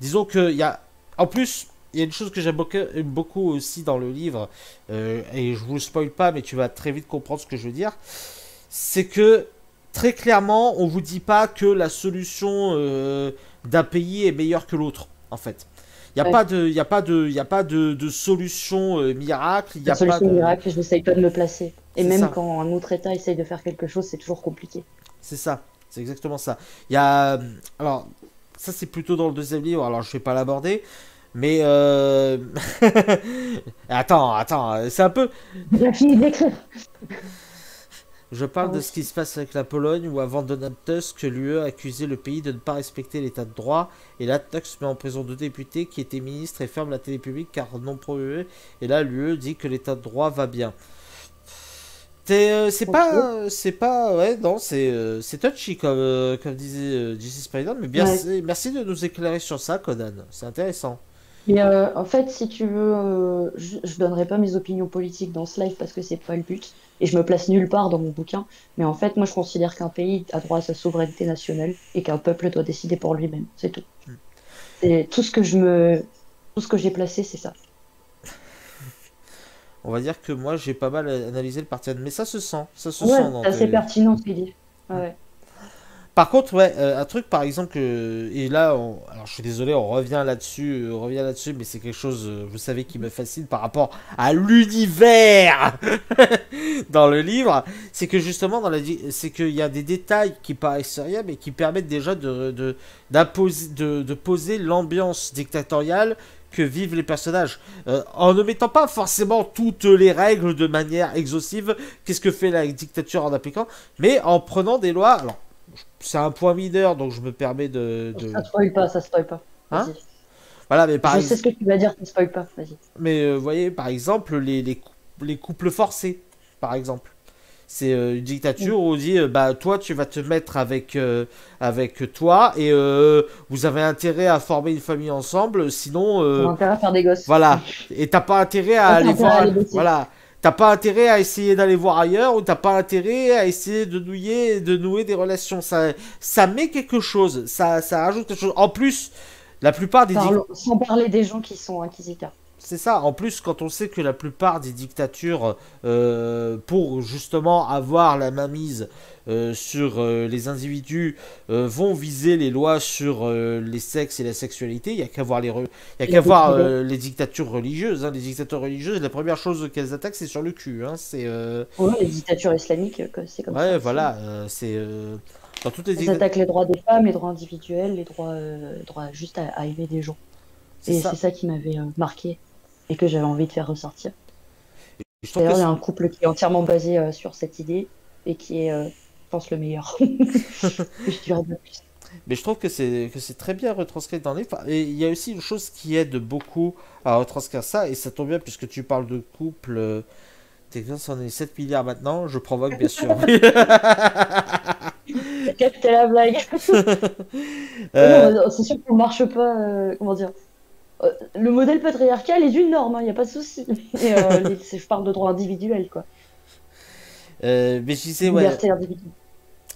Disons qu'il y a... En plus, il y a une chose que j'aime beaucoup aussi dans le livre, et je vous spoil pas, mais tu vas très vite comprendre ce que je veux dire, c'est que très clairement, on vous dit pas que la solution d'un pays est meilleure que l'autre, en fait. Il n'y a Ouais. pas de, y a pas de, y a pas de solution miracle, il n'y La a pas solution de... miracle, je n'essaye pas de me placer. Et C'est même ça, quand un autre état essaye de faire quelque chose, c'est toujours compliqué. c'est ça, c'est exactement ça. Il y a... Alors, ça c'est plutôt dans le deuxième livre, alors je vais pas l'aborder, mais... attends, c'est un peu... J'ai fini d'écrire. Je parle Moi de ce qui aussi. se passe avec la Pologne où avant Donald Tusk, l'UE a accusé le pays de ne pas respecter l'état de droit et là Tusk met en prison deux députés qui étaient ministres et ferme la télé publique car non pro-UE et là l'UE dit que l'état de droit va bien. Ok. C'est pas, ouais, non, c'est touchy comme disait JC Spider, mais Ouais. merci de nous éclairer sur ça, Conan, c'est intéressant. Mais en fait, si tu veux, je donnerai pas mes opinions politiques dans ce live parce que c'est pas le but. Et je me place nulle part dans mon bouquin. Mais en fait, moi, je considère qu'un pays a droit à sa souveraineté nationale et qu'un peuple doit décider pour lui-même. C'est tout. Et tout ce que j'ai placé, c'est ça. On va dire que moi j'ai pas mal analysé le parti, mais ça se Ouais, sent dans c'est assez tes... pertinent ce qu'il dit. Ouais. Par contre, ouais, un truc par exemple, et là, alors je suis désolé, on revient là-dessus, mais c'est quelque chose, vous savez, qui me fascine par rapport à l'univers dans le livre, c'est que justement, c'est qu'il y a des détails qui paraissent rien, mais qui permettent déjà de poser l'ambiance dictatoriale que vivent les personnages, en ne mettant pas forcément toutes les règles de manière exhaustive, qu'est-ce que fait la dictature en appliquant, mais en prenant des lois. Alors, c'est un point mineur, donc je me permets Ça spoil pas, ça spoil pas. Hein. Vas-y. Voilà, mais Je sais ce que tu vas dire, ça spoil pas. Vas-y. vous voyez, par exemple, les couples forcés, par exemple. C'est une dictature où on dit bah toi tu vas te mettre avec toi et vous avez intérêt à former une famille ensemble, sinon Pour intérêt à faire des gosses. voilà. Et t'as pas intérêt à T'as aller intérêt à voir. aller bosser. Voilà. T'as pas intérêt à essayer d'aller voir ailleurs ou t'as pas intérêt à essayer de nouer des relations. Ça met quelque chose. Ça rajoute quelque chose. En plus, la plupart des Sans parler des gens qui sont inquisiteurs. c'est ça. En plus, quand on sait que la plupart des dictatures, pour justement avoir la mainmise sur les individus, vont viser les lois sur les sexes et la sexualité, il y a qu'à voir il y a Et qu'à la voir pédophilie. les dictatures religieuses. Hein. Les dictatures religieuses, la première chose qu'elles attaquent, c'est sur le cul. Hein. C'est Ouais, les dictatures islamiques, c'est comme ça ouais, aussi. voilà. C'est dans toutes les Elles dictatures. attaquent les droits des femmes, les droits individuels, les droits juste à aimer des gens. C'est Et ça. c'est ça qui m'avait marqué et que j'avais envie de faire ressortir. Je trouve que D'ailleurs, il y a un couple qui est entièrement basé sur cette idée et qui est, je pense, le meilleur. Je dirais pas plus. Mais je trouve que c'est très bien retranscrit dans les livres. Et il y a aussi une chose qui aide beaucoup à retranscrire ça, et ça tombe bien puisque tu parles de couple. Texas en est 7 milliards maintenant, je provoque bien sûr. T'as capté la blague. Euh, Non, c'est sûr qu'on marche pas. Comment dire? Le modèle patriarcal est une norme, il n'y a pas de souci. Et, je parle de droits individuels, quoi. mais je disais, ouais, Liberté individuelle.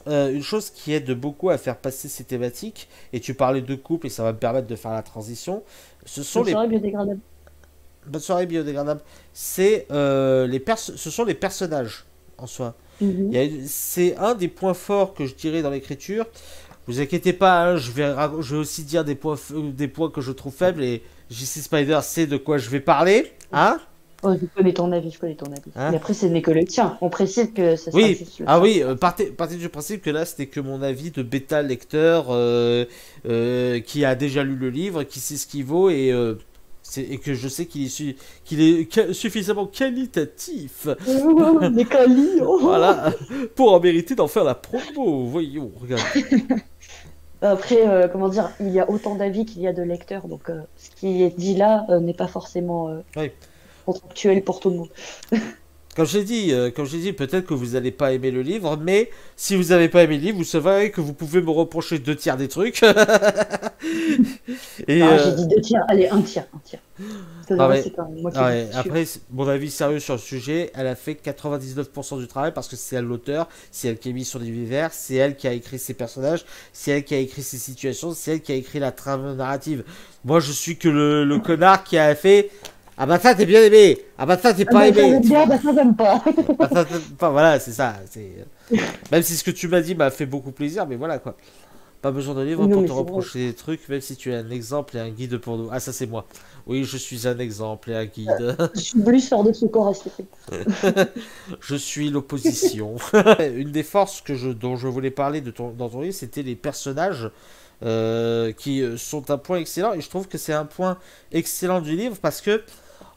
une chose qui aide beaucoup à faire passer ces thématiques, et tu parlais de couple, et ça va me permettre de faire la transition, ce sont Le les... serait biodégradable. Bonne soirée biodégradable. Ce sont les personnages en soi. Mhm. C'est un des points forts que je dirais dans l'écriture. Vous inquiétez pas, hein, je vais aussi dire des points que je trouve faibles et JC Spider sait de quoi je vais parler. Hein? Oh, je connais ton avis, je connais ton avis. Hein? Mais après, ce n'est que le tien. On précise que ce sera Oui, juste le ah tien. oui, partez du principe que là c'était que mon avis de bêta lecteur qui a déjà lu le livre, qui sait ce qu'il vaut et que je sais qu'il est suffisamment qualitatif. Des colis. Voilà, pour en mériter d'en faire la promo. Voyons, regarde. Après, comment dire, il y a autant d'avis qu'il y a de lecteurs, donc ce qui est dit là n'est pas forcément Oui. contractuel pour tout le monde. Comme j'ai dit, peut-être que vous n'allez pas aimer le livre, mais si vous n'avez pas aimé le livre, vous savez que vous pouvez me reprocher 2 tiers des trucs. Et J'ai dit 2 tiers, allez, un tiers, un tiers. Parce que le ah reste, ouais, c'est quand même moi qui ah l'ai ouais. fait. Après, mon avis sérieux sur le sujet, elle a fait 99% du travail parce que c'est elle l'auteur, c'est elle qui a mis sur l'univers, c'est elle qui a écrit ses personnages, c'est elle qui a écrit ses situations, c'est elle qui a écrit la trame narrative. Moi, je suis que le connard qui a fait. Ah bah ça t'es bien aimé. Ah bah ça t'es Ah pas bah, ça aimé. j'aime bien, bah ça j'aime pas. Bah, voilà, c'est ça. Même si ce que tu m'as dit m'a fait beaucoup plaisir, mais voilà quoi. Pas besoin de livre Non, pour mais te c'est vrai. reprocher des trucs, même si tu es un exemple et un guide pour nous. Ah ça c'est moi. Oui, je suis un exemple et un guide. Je suis plus sort de secours à ce fait. Je suis l'opposition. Une des forces dont je voulais parler dans ton livre, c'était les personnages qui sont un point excellent. Et je trouve que c'est un point excellent du livre parce que,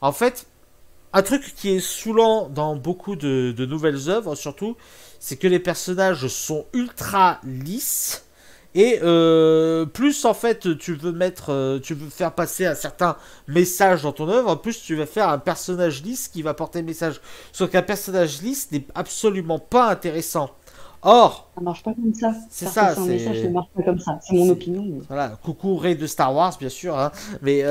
en fait, un truc qui est saoulant dans beaucoup de nouvelles œuvres, surtout, c'est que les personnages sont ultra lisses. Et plus en fait tu veux faire passer un certain message dans ton œuvre, plus tu vas faire un personnage lisse qui va porter le message. Sauf qu'un personnage lisse n'est absolument pas intéressant. Or, Ça marche pas comme ça. c'est Faire ça, passer un message, ça marche pas comme ça. C'est mon c'est- opinion. Mais voilà, coucou Rey de Star Wars bien sûr, hein, mais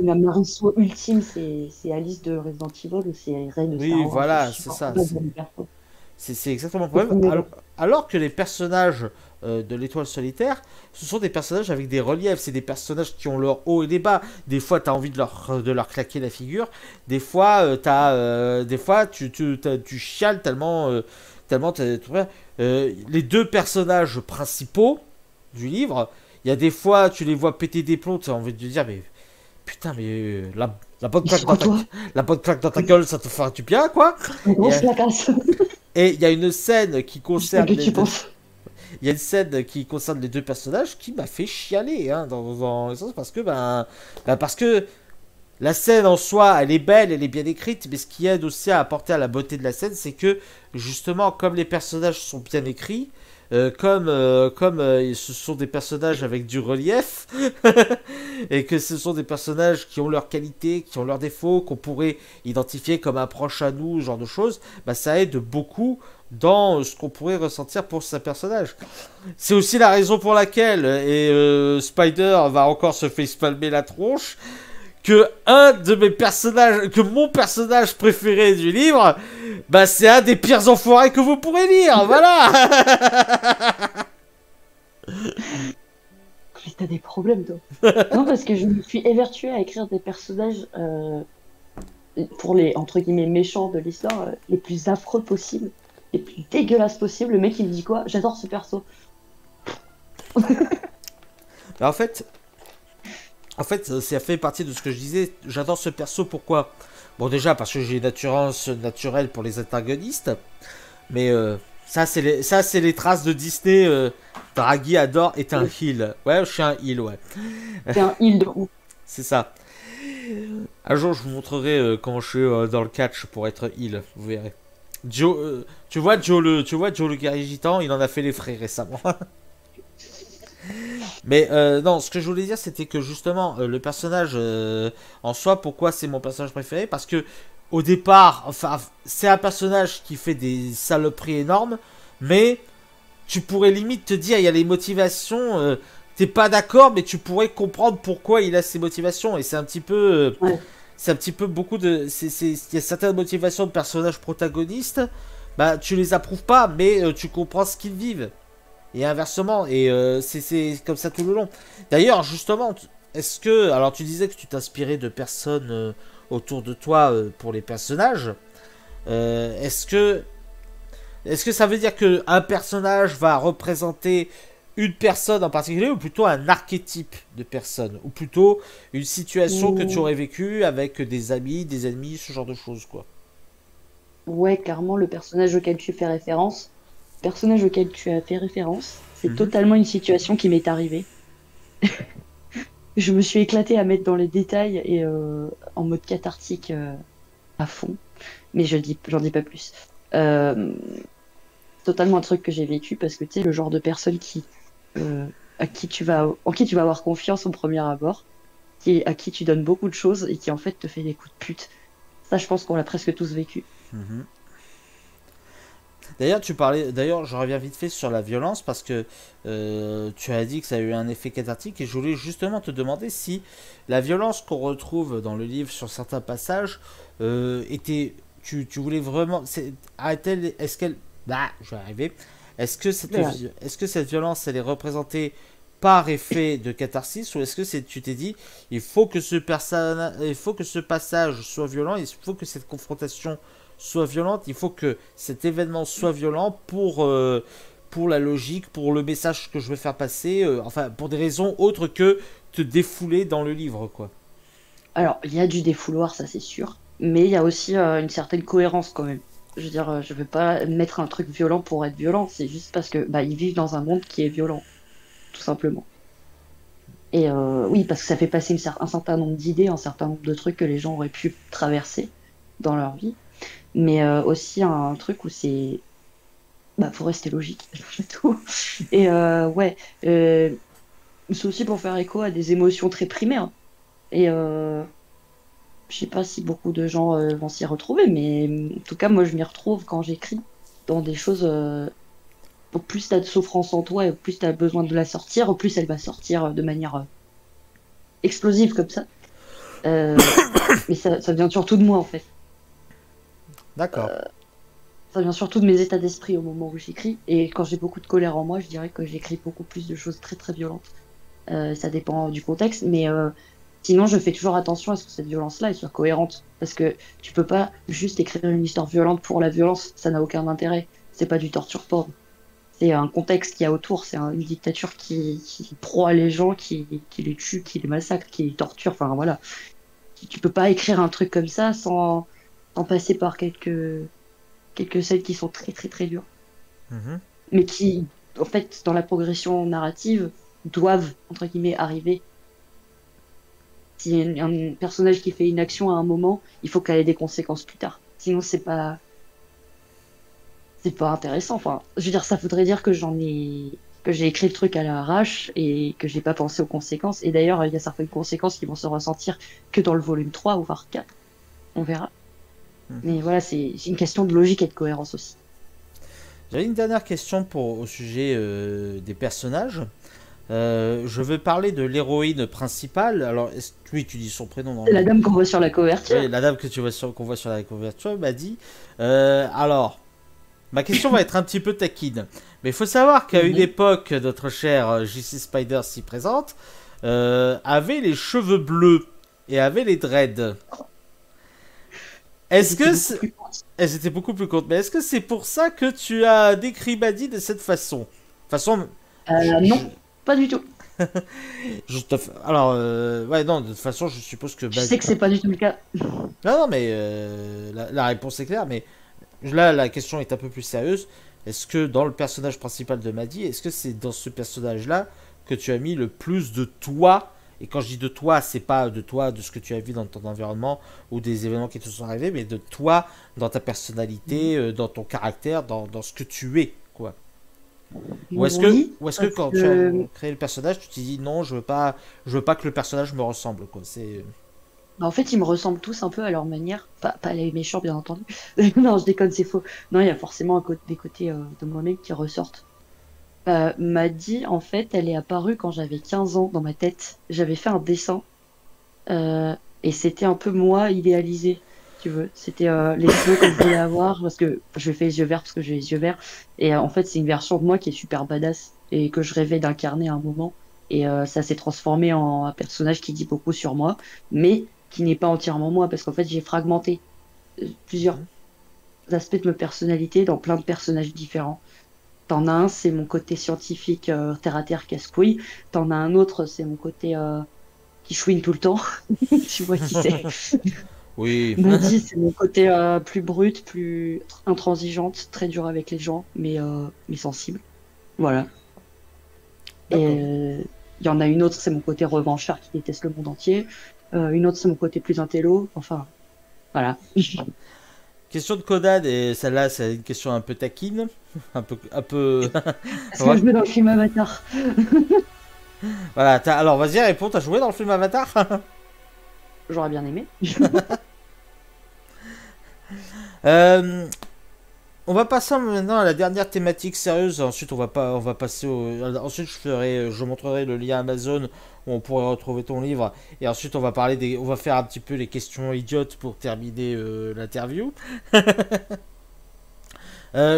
la Mariso ultime, c'est Alice de Resident Evil ou c'est Rey de Star oui Wars. voilà, Je c'est supporte ça. pas ce perso. C'est exactement le problème. Alors que les personnages de l'étoile solitaire, ce sont des personnages avec des reliefs. C'est des personnages qui ont leur haut et des bas. Des fois, tu as envie de leur claquer la figure. Des fois, des fois tu chiales tellement les deux personnages principaux du livre, il y a des fois, tu les vois péter des plombs. Tu as envie de te dire, mais putain, mais la bonne Ils claque sont dans ta, toi. la bonne claque dans ta gueule, ça te fera du bien, quoi. Une grosse Et, fracasse. et il y a une scène qui Je sais concerne que tu penses. il y a une scène qui concerne les deux personnages qui m'a fait chialer hein, dans le sens parce que parce que la scène en soi elle est belle, elle est bien écrite, mais ce qui aide aussi à apporter à la beauté de la scène, c'est que justement comme les personnages sont bien écrits, comme ce sont des personnages avec du relief, et que ce sont des personnages qui ont leurs qualités, qui ont leurs défauts, qu'on pourrait identifier comme un proche à nous, ce genre de choses, bah ça aide beaucoup dans ce qu'on pourrait ressentir pour ce personnage. C'est aussi la raison pour laquelle, Spider va encore se facepalmer la tronche, que un de mes personnages, que mon personnage préféré du livre, bah c'est un des pires enfoirés que vous pourrez lire, voilà. Mais t'as des problèmes, toi. Non, parce que je me suis évertuée à écrire des personnages pour les, entre guillemets, méchants de l'histoire, les plus affreux possibles, les plus dégueulasses possibles. Le mec, il me dit quoi? J'adore ce perso. Bah, en fait, ça fait partie de ce que je disais. J'adore ce perso, pourquoi? Bon, déjà, parce que j'ai une attirance naturelle pour les antagonistes. Mais ça, c'est les traces de Disney. Draghi adore est un heal. Ouais, je suis un heal, ouais. C'est un heal de ouf. C'est ça. Un jour, je vous montrerai comment je suis dans le catch pour être heal. Vous verrez. Tu vois Joe le guerrier gitan, il en a fait les frais récemment. Mais non, ce que je voulais dire, c'était que justement, le personnage en soi, pourquoi c'est mon personnage préféré? Parce que au départ, enfin, c'est un personnage qui fait des saloperies énormes, mais tu pourrais limite te dire, il y a les motivations, t'es pas d'accord, mais tu pourrais comprendre pourquoi il a ces motivations. Et c'est un petit peu, Ouais. c'est un petit peu beaucoup de, il y a certaines motivations de personnages protagonistes, bah tu les approuves pas, mais tu comprends ce qu'ils vivent. Et inversement, et c'est comme ça tout le long. D'ailleurs, justement, est-ce que... Alors, tu disais que tu t'inspirais de personnes autour de toi pour les personnages. Est-ce que... Est-ce que ça veut dire que un personnage va représenter une personne en particulier, ou plutôt un archétype de personne? Ou plutôt une situation que tu Ou- aurais vécue avec des amis, des ennemis, ce genre de choses, quoi. Ouais, clairement, le personnage auquel tu fais référence, personnage auquel tu as fait référence, c'est Mhm. totalement une situation qui m'est arrivée. Je me suis éclatée à mettre dans les détails et en mode cathartique à fond, mais j'en dis pas plus. Euh, Totalement un truc que j'ai vécu parce que tu sais, le genre de personne en qui tu vas avoir confiance au premier abord, à qui tu donnes beaucoup de choses et qui en fait te fait des coups de pute. Ça, je pense qu'on l'a presque tous vécu. Mhm. D'ailleurs, je reviens vite fait sur la violence parce que tu as dit que ça a eu un effet cathartique et je voulais justement te demander si la violence qu'on retrouve dans le livre sur certains passages était, tu voulais vraiment, est-ce qu'elle, bah, je vais arriver, Voilà. est-ce que cette violence elle est représentée par effet de catharsis ou est-ce que tu t'es dit il faut que ce passage soit violent, il faut que cette confrontation soit violente, il faut que cet événement soit violent pour la logique, pour le message que je veux faire passer, enfin pour des raisons autres que te défouler dans le livre, quoi. Alors, il y a du défouloir, ça c'est sûr, mais il y a aussi une certaine cohérence quand même. Je veux dire, je veux pas mettre un truc violent pour être violent, c'est juste parce que bah ils vivent dans un monde qui est violent, tout simplement. Et oui, parce que ça fait passer un certain nombre d'idées, un certain nombre de trucs que les gens auraient pu traverser dans leur vie, mais aussi un truc où c'est, bah, faut rester logique, c'est tout. Et ouais, c'est aussi pour faire écho à des émotions très primaires. Et je sais pas si beaucoup de gens vont s'y retrouver, mais en tout cas, moi, je m'y retrouve quand j'écris dans des choses. Au plus t'as de souffrance en toi et au plus t'as besoin de la sortir, au plus elle va sortir de manière explosive comme ça. Euh, mais ça vient surtout de moi, en fait. D'accord. Ça vient surtout de mes états d'esprit au moment où j'écris. Et quand j'ai beaucoup de colère en moi, je dirais que j'écris beaucoup plus de choses très très violentes. Ça dépend du contexte, mais sinon, je fais toujours attention à ce que cette violence-là elle soit cohérente. Parce que tu peux pas juste écrire une histoire violente pour la violence, ça n'a aucun intérêt. C'est pas du torture porn. C'est un contexte qu'il y a autour, c'est une dictature qui proie les gens, qui les tue, qui les massacre, qui les torture, enfin voilà. Tu peux pas écrire un truc comme ça sans passer par quelques scènes qui sont très très très dures, Mhm. mais qui, en fait, dans la progression narrative, doivent, entre guillemets, arriver. Si un personnage qui fait une action à un moment, il faut qu'elle ait des conséquences plus tard. Sinon, c'est pas intéressant. Enfin, je veux dire, ça voudrait dire que j'ai écrit le truc à l'arrache et que j'ai pas pensé aux conséquences. Et d'ailleurs, il y a certaines conséquences qui vont se ressentir que dans le volume 3 ou voire 4. On verra. Mais voilà, c'est une question de logique et de cohérence aussi. J'avais une dernière question au sujet des personnages. Je veux parler de l'héroïne principale. Alors, oui, tu dis son prénom dans C'est la dame qu'on voit sur la couverture. Oui, la dame qu'on voit sur la couverture m'a dit. Alors, ma question va être un petit peu taquine. Mais il faut savoir qu'à une époque, notre cher JC Spider s'y présente, avait les cheveux bleus et avait les dreads. Est-ce que elles étaient beaucoup plus courtes, mais est-ce que c'est pour ça que tu as décrit Maddy de cette façon? Non, pas du tout. Alors, ouais, non, de toute façon, je suppose que... Je sais que c'est pas du tout le cas. Non, mais la réponse est claire, mais là, la question est un peu plus sérieuse. Est-ce que dans le personnage principal de Maddy, est-ce que c'est dans ce personnage-là que tu as mis le plus de toi? Et quand je dis de toi, c'est pas de toi, de ce que tu as vu dans ton environnement ou des événements qui te sont arrivés, mais de toi dans ta personnalité, dans ton caractère, dans ce que tu es, quoi. Ou est-ce que quand tu as créé le personnage, tu t'es dit non, je veux pas que le personnage me ressemble, quoi. C'est... Bah, en fait, ils me ressemblent tous un peu à leur manière. Pas les méchants, bien entendu. Non, je déconne, c'est faux. Non, il y a forcément des côtés de moi-même qui ressortent. Maddy, en fait, elle est apparue quand j'avais 15 ans dans ma tête. J'avais fait un dessin et c'était un peu moi idéalisé, si tu veux. C'était les cheveux que je voulais avoir parce que je fais les yeux verts parce que j'ai les yeux verts. Et en fait, c'est une version de moi qui est super badass et que je rêvais d'incarner à un moment. Et ça s'est transformé en un personnage qui dit beaucoup sur moi, mais qui n'est pas entièrement moi parce qu'en fait, j'ai fragmenté plusieurs aspects de ma personnalité dans plein de personnages différents. T'en as un, c'est mon côté scientifique, terre-à-terre, casse-couille. T'en as un autre, c'est mon côté qui chouine tout le temps. Tu vois qui c'est. Oui. Maddy, c'est mon côté plus brut, plus intransigeante, très dure avec les gens, mais sensible. Voilà. Et il y en a une autre, c'est mon côté revanchard qui déteste le monde entier. Une autre, c'est mon côté plus intello. Enfin, voilà. Question de Conan, et celle-là, c'est une question un peu taquine. Un peu. Est-ce que je vais dans le film Avatar? Voilà, alors vas-y, réponds, t'as joué dans le film Avatar? J'aurais bien aimé. On va passer maintenant à la dernière thématique sérieuse. Ensuite, on va passer ensuite, je montrerai le lien Amazon où on pourrait retrouver ton livre. Et ensuite, on va faire un petit peu les questions idiotes pour terminer l'interview.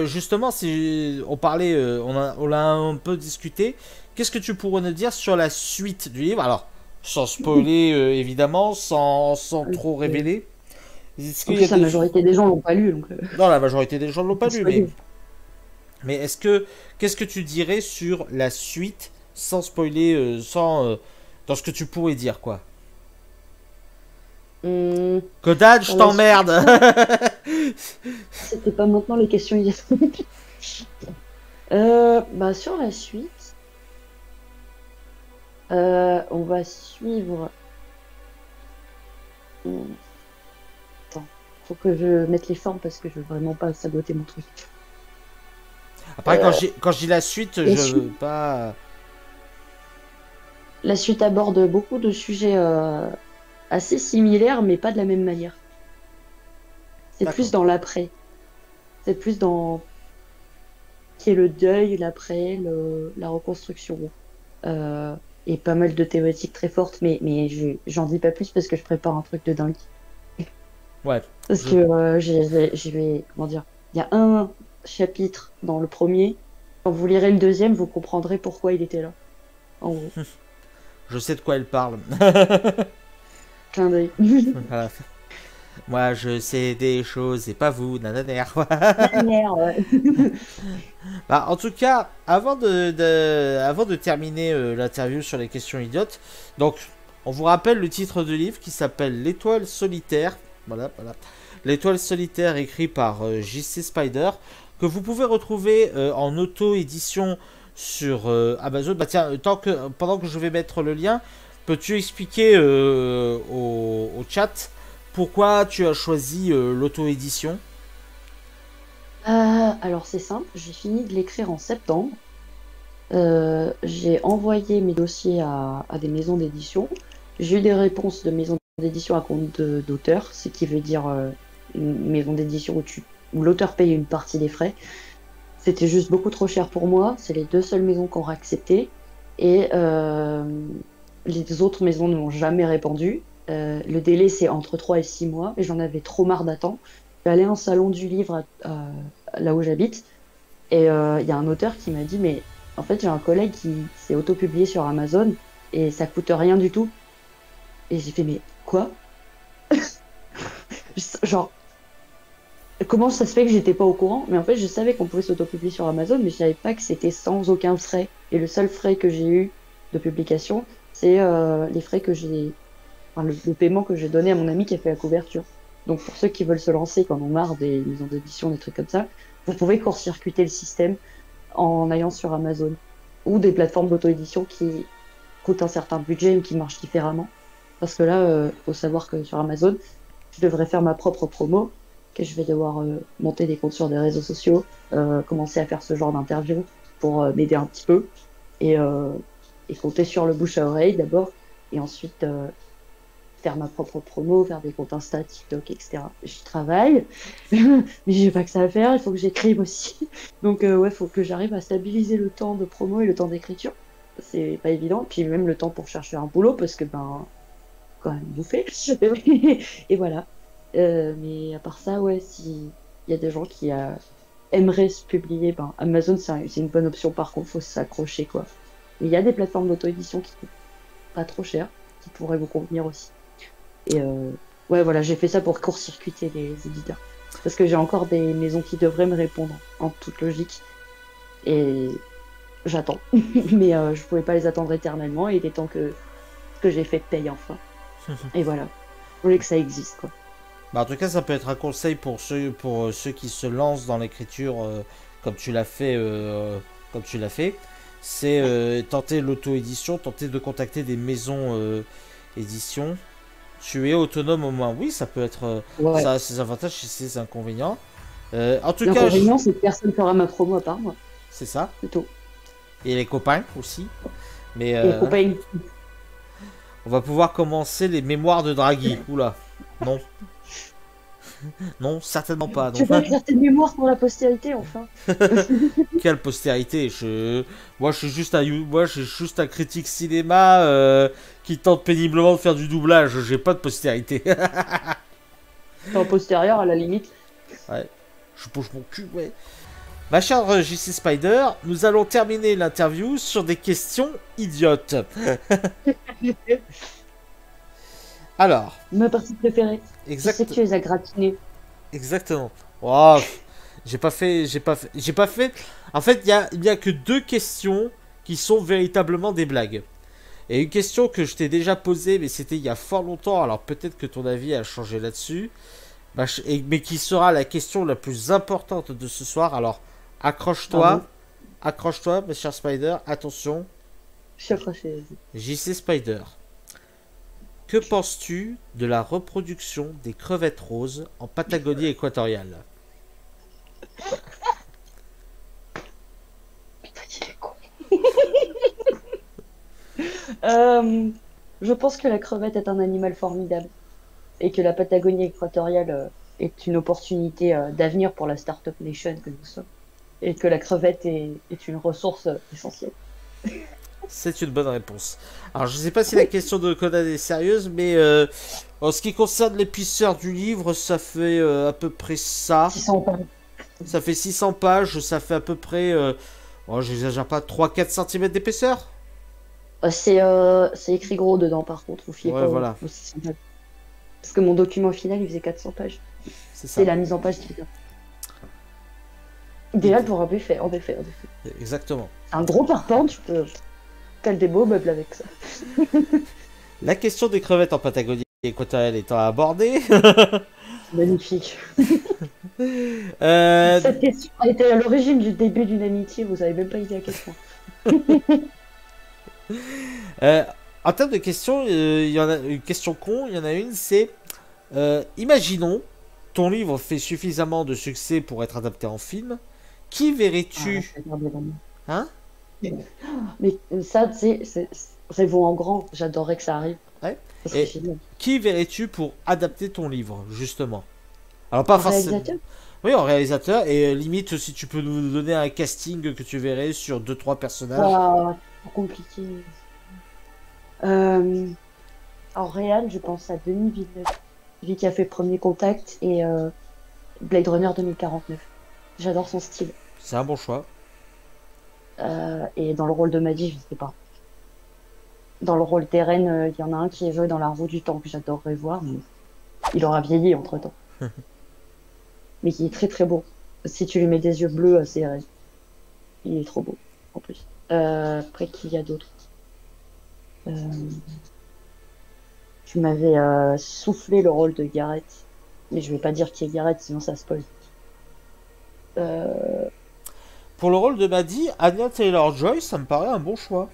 Justement, si on parlait, on l'a un peu discuté. Qu'est-ce que tu pourrais nous dire sur la suite du livre? Alors, sans spoiler évidemment, sans trop révéler. En plus, la majorité des gens l'ont pas lu. Donc, Non, la majorité des gens l'ont pas lu, mais qu'est-ce que tu dirais sur la suite, sans spoiler, dans ce que tu pourrais dire, quoi? Codage, je t'emmerde. C'était pas maintenant les questions hier. Bah sur la suite, on va suivre. Attends, faut que je mette les formes parce que je veux vraiment pas saboter mon truc. Après, quand je dis la suite, je veux pas. La suite aborde beaucoup de sujets assez similaires, mais pas de la même manière. C'est plus dans l'après. C'est plus dans qui est le deuil, l'après, la reconstruction. Et pas mal de thématiques très fortes, mais j'en dis pas plus parce que je prépare un truc de dingue. Ouais. Parce que j'y vais, comment dire, il y a un chapitre dans le premier. Quand vous lirez le deuxième, vous comprendrez pourquoi il était là. En gros. Je sais de quoi elle parle. Clin d'œil. Voilà. Moi, je sais des choses et pas vous, nananaire. Bah, en tout cas, avant de terminer l'interview sur les questions idiotes, donc, on vous rappelle le titre du livre qui s'appelle L'étoile solitaire. Voilà. L'étoile solitaire écrit par JC Spider, que vous pouvez retrouver en auto-édition sur Amazon. Bah tiens, pendant que je vais mettre le lien, peux-tu expliquer au chat pourquoi tu as choisi l'auto-édition? Alors c'est simple, j'ai fini de l'écrire en septembre. J'ai envoyé mes dossiers à des maisons d'édition. J'ai eu des réponses de maisons d'édition à compte d'auteur, ce qui veut dire une maison d'édition où l'auteur paye une partie des frais. C'était juste beaucoup trop cher pour moi. C'est les 2 seules maisons qui ont accepté. Et les autres maisons ne m'ont jamais répondu. Le délai, c'est entre 3 et 6 mois. Et j'en avais trop marre d'attendre. Je suis allée en salon du livre là où j'habite. Et il y a un auteur qui m'a dit, mais en fait, j'ai un collègue qui s'est autopublié sur Amazon et ça coûte rien du tout. Et j'ai fait, mais quoi? Genre, comment ça se fait que j'étais pas au courant? Mais en fait, je savais qu'on pouvait s'autopublier sur Amazon, mais je savais pas que c'était sans aucun frais. Et le seul frais que j'ai eu de publication, c'est les frais que j'ai, enfin, le paiement que j'ai donné à mon ami qui a fait la couverture. Donc pour ceux qui veulent se lancer, qui en ont marre des maisons d'édition, des trucs comme ça, vous pouvez court-circuiter le système en allant sur Amazon ou des plateformes d'auto-édition qui coûtent un certain budget ou qui marchent différemment. Parce que là, faut savoir que sur Amazon, je devrais faire ma propre promo, que je vais devoir monter des comptes sur des réseaux sociaux, commencer à faire ce genre d'interview pour m'aider un petit peu et compter sur le bouche à oreille d'abord et ensuite faire ma propre promo, faire des comptes Insta, TikTok, etc. J'y travaille, mais j'ai pas que ça à faire, il faut que j'écrive aussi. Donc ouais, faut que j'arrive à stabiliser le temps de promo et le temps d'écriture. C'est pas évident. Puis même le temps pour chercher un boulot, parce que ben, quand même bouffer. Et voilà. Mais à part ça, ouais, si il y a des gens qui aimeraient se publier, ben Amazon c'est une bonne option. Par contre, faut s'accrocher quoi. Mais il y a des plateformes d'auto-édition qui coûtent pas trop cher, qui pourraient vous convenir aussi. Et ouais, voilà, j'ai fait ça pour court-circuiter les éditeurs. Parce que j'ai encore des maisons qui devraient me répondre, en toute logique. Et j'attends. Mais je pouvais pas les attendre éternellement. Et il est temps que ce que j'ai fait paye enfin. Et voilà. Je voulais que ça existe, quoi. Bah, en tout cas, ça peut être un conseil pour ceux qui se lancent dans l'écriture comme tu l'as fait. C'est tenter l'auto-édition, tenter de contacter des maisons édition. Tu es autonome au moins. Oui, ça peut être. Ouais. Ça a ses avantages et ses inconvénients. En tout cas, L'inconvénient, c'est que personne fera ma promo à part moi. c'est ça. C'est tout. Et les copains aussi. Mais Et les copains, on va pouvoir commencer les mémoires de Draghi. Oula. Non. Non, certainement pas. tu Non. vas faire tes mémoires pour la postérité, enfin. Quelle postérité. Moi, je suis juste un critique cinéma qui tente péniblement de faire du doublage. J'ai pas de postérité. En postérieur, à la limite. Ouais. Je bouge mon cul, ouais. Ma chère JC Spider, nous allons terminer l'interview sur des questions idiotes. Alors, Ma partie préférée. Je sais que tu les as gratinés. exactement. Oh, j'ai pas fait. En fait, il y a que 2 questions qui sont véritablement des blagues. Et une question que je t'ai déjà posée, mais c'était il y a fort longtemps, alors peut-être que ton avis a changé là-dessus, mais qui sera la question la plus importante de ce soir. Alors, Ah bon? accroche-toi, accroche-toi, mes chers Spider, attention, Je suis accrochée. JC Spider. Que penses-tu de la reproduction des crevettes roses en Patagonie équatoriale? Euh, je pense que la crevette est un animal formidable et que la Patagonie équatoriale est une opportunité d'avenir pour la Startup Nation que nous sommes et que la crevette est une ressource essentielle. C'est une bonne réponse. Alors, je sais pas si la question de Conan est sérieuse, mais en ce qui concerne l'épaisseur du livre, ça fait à peu près ça. 600 pages. Ça fait 600 pages, ça fait à peu près, oh, j'exagère pas, 3-4 cm d'épaisseur. C'est écrit gros dedans par contre, vous fiez Ouais, pas voilà, aux 600 pages. Parce que mon document final il faisait 400 pages. c'est ça. C'est la mise en page qui vient. Idéal pour un buffet, en effet, en effet. Exactement. Un gros parpaing, tu peux caler des beaux meubles avec ça. La question des crevettes en Patagonie équatoriale étant abordée, Magnifique. euh, Cette question a été à l'origine du début d'une amitié, vous avez même pas idée à quel point. euh, en termes de questions, il y en a une question con, il y en a une, c'est imaginons ton livre fait suffisamment de succès pour être adapté en film, qui verrais-tu? Hein? Mais ça, tu sais, c'est vous en grand. J'adorerais que ça arrive. Ouais. Ça serait Et génial. qui verrais-tu pour adapter ton livre, justement? Alors pas En forcément. réalisateur? Oui, en réalisateur, et limite si tu peux nous donner un casting que tu verrais sur deux trois personnages. Pas trop compliqué. Euh, En réel, je pense à Denis Villeneuve, lui qui a fait Premier Contact et Blade Runner 2049. J'adore son style. C'est un bon choix. Et dans le rôle de Maddy, je sais pas. Dans le rôle d'Eren, il y en a un qui est joué dans La Roue du Temps que j'adorerais voir, mais il aura vieilli entre-temps. Mais qui est très très beau. Si tu lui mets des yeux bleus, c'est Eren. Il est trop beau, en plus. Après, qui y a d'autre? Euh, Tu m'avais soufflé le rôle de Gareth, mais je vais pas dire qui est Gareth, sinon ça spoil. Euh, Pour le rôle de Maddie, Anya Taylor-Joy, ça me paraît un bon choix.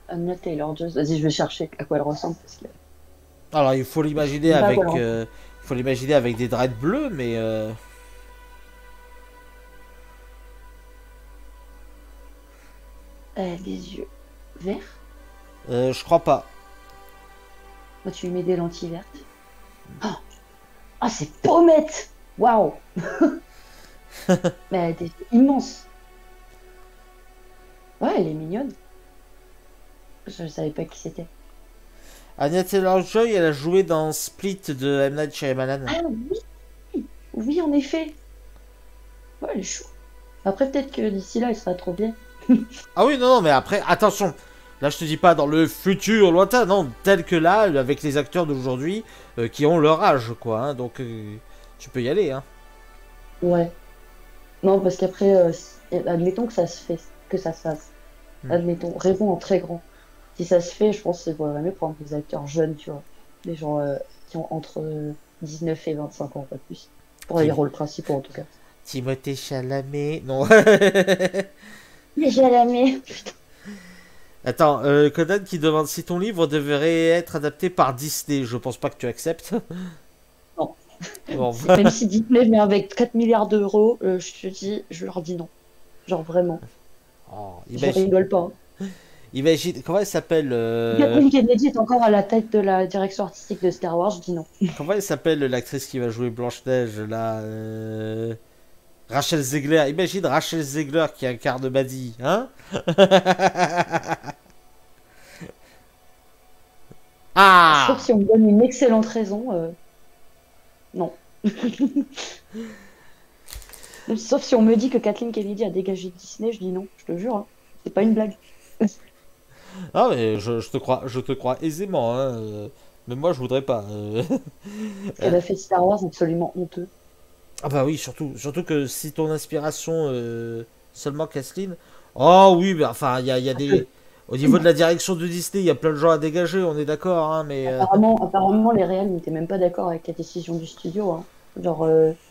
Anya Taylor-Joy. Vas-y, je vais chercher à quoi elle ressemble parce que Alors il faut l'imaginer je sais pas à avec, quoi elle ressemble. il faut l'imaginer avec des dreads bleus, mais Des yeux verts. je crois pas. Moi, tu lui mets des lentilles vertes. Ah, ah, c'est Pommette. Waouh. Mais des yeux immenses. Ouais, elle est mignonne. Je savais pas qui c'était. Anya Taylor-Joy, elle a joué dans Split de M. Night Shyamalan. Ah oui, oui, en effet. Ouais, elle est chou. Après, peut-être que d'ici là, elle sera trop bien. Ah oui, non, non, mais après, attention. Là, je te dis pas dans le futur lointain, non, tel que là, avec les acteurs d'aujourd'hui qui ont leur âge, quoi. Hein, donc, tu peux y aller, hein. Ouais. Non, parce qu'après, admettons que ça se fait, que ça se fasse. Hmm. Admettons, rêvons en très grand. Si ça se fait, je pense qu'il vaudrait mieux prendre des acteurs jeunes, tu vois. Des gens qui ont entre 19 et 25 ans, pas plus. Pour les rôles principaux, en tout cas. Timothée Chalamet, non. Mais j'ai jamais. Attends, Conan qui demande si ton livre devrait être adapté par Disney. Je pense pas que tu acceptes. Non. Bon. Même si Disney vient avec 4 milliards d'euros, je te dis, je leur dis non. Genre vraiment. Oh, Je rigole pas. imagine, comment elle s'appelle Kathleen Kennedy est encore à la tête de la direction artistique de Star Wars, je dis non. comment elle s'appelle l'actrice qui va jouer Blanche-Neige là Rachel Zegler. Imagine Rachel Zegler qui incarne Maddie, hein. Ah. Sauf si on me donne une excellente raison, non. Sauf si on me dit que Kathleen Kennedy a dégagé de Disney, je dis non, je te jure, hein. C'est pas une blague. Ah mais je te crois aisément, hein. Mais moi je voudrais pas. Ce qu'elle a fait de Star Wars, absolument honteux. Ah bah oui, surtout que si ton inspiration seulement Kathleen. Oh oui, mais enfin il y a des. Au niveau de la direction de Disney, il y a plein de gens à dégager, on est d'accord, hein, mais. Apparemment, les réals n'étaient même pas d'accord avec la décision du studio, hein. Genre,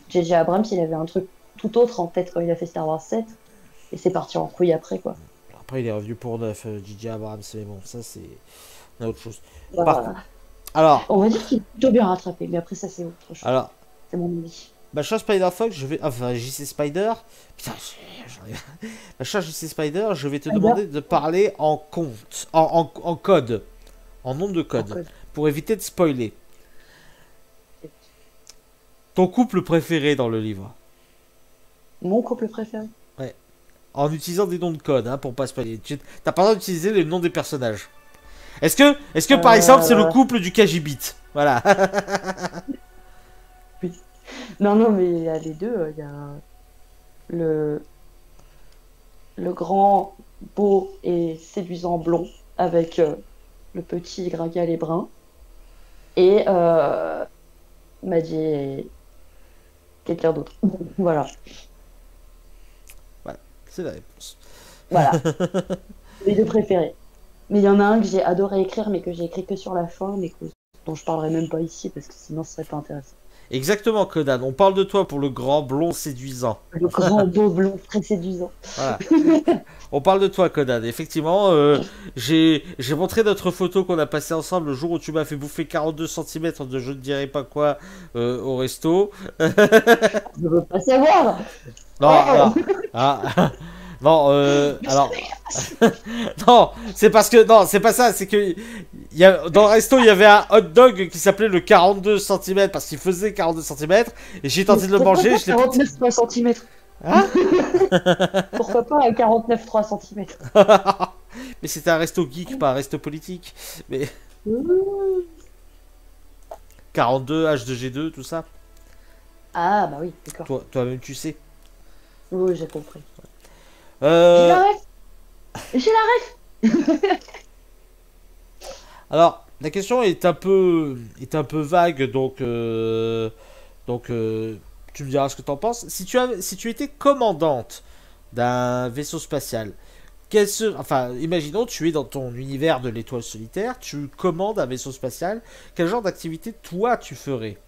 J.J. Abrams, il avait un truc tout autre en tête quand il a fait Star Wars 7, et c'est parti en couille après, quoi. Après, il est revenu pour neuf, J.J. Abrams, mais bon, ça c'est autre chose. Voilà. Alors, On va dire qu'il est plutôt bien rattrapé, mais après, ça, c'est autre chose. alors, C'est mon avis. ma chère Spider-Fox, je vais. Enfin, JC Spider. Putain, ma chère JC Spider, je vais te demander de parler en compte, en code, en nombre de codes, pour éviter de spoiler. Ton couple préféré dans le livre. Mon couple préféré. Ouais. En utilisant des noms de code, hein, pour pas spoiler. T'as pas le droit d'utiliser les noms des personnages. Est-ce que par exemple, c'est le couple du Kajibit? Voilà. Oui. Non, non, mais il y a les deux. Il y a le grand, beau et séduisant blond avec le petit gringal et brun. Et Maddy et quelqu'un d'autre. Voilà. Voilà, c'est la réponse. Voilà. Les deux préférés. Mais il y en a un que j'ai adoré écrire, mais que j'ai écrit que sur la fin, mais dont je parlerai même pas ici, parce que sinon ce serait pas intéressant. Exactement, Conan. On parle de toi pour le grand blond séduisant. Le grand beau blond très séduisant. Voilà. On parle de toi, Conan. Effectivement, j'ai montré notre photo qu'on a passée ensemble le jour où tu m'as fait bouffer 42 centimètres de je ne dirais pas quoi au resto. Je veux pas savoir. Non, alors, ah, non, alors, non, c'est parce que, non, c'est pas ça, c'est que, dans le resto, il y avait un hot dog qui s'appelait le 42 centimètres parce qu'il faisait 42 centimètres et j'ai tenté de le manger, je l'ai 49,3 cm. Hein? Pourquoi pas à 49,3 cm? Mais c'était un resto geek, pas un resto politique. Mais 42, H2G2, tout ça. Ah, bah oui, d'accord. Toi-même, tu sais. Oui, j'ai compris. J'ai Euh, la ref. J'ai la ref. alors, la question est un peu vague, donc, tu me diras ce que t'en penses. Si tu étais commandante d'un vaisseau spatial, enfin, imaginons, tu es dans ton univers de l'étoile solitaire, tu commandes un vaisseau spatial, quel genre d'activité, toi, tu ferais?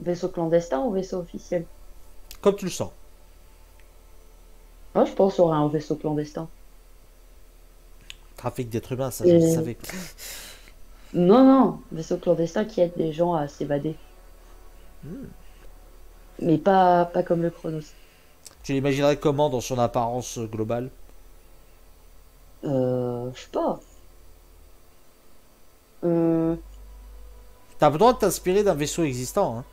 Vaisseau clandestin ou vaisseau officiel? Comme tu le sens. Moi, je pense qu'on aurait un vaisseau clandestin. Trafic d'êtres humains, ça, je le savais. Non, non, vaisseau clandestin qui aide les gens à s'évader. Mais pas comme le Chronos. Tu l'imaginerais comment dans son apparence globale? Je sais pas. Euh, T'as besoin de t'inspirer d'un vaisseau existant, hein.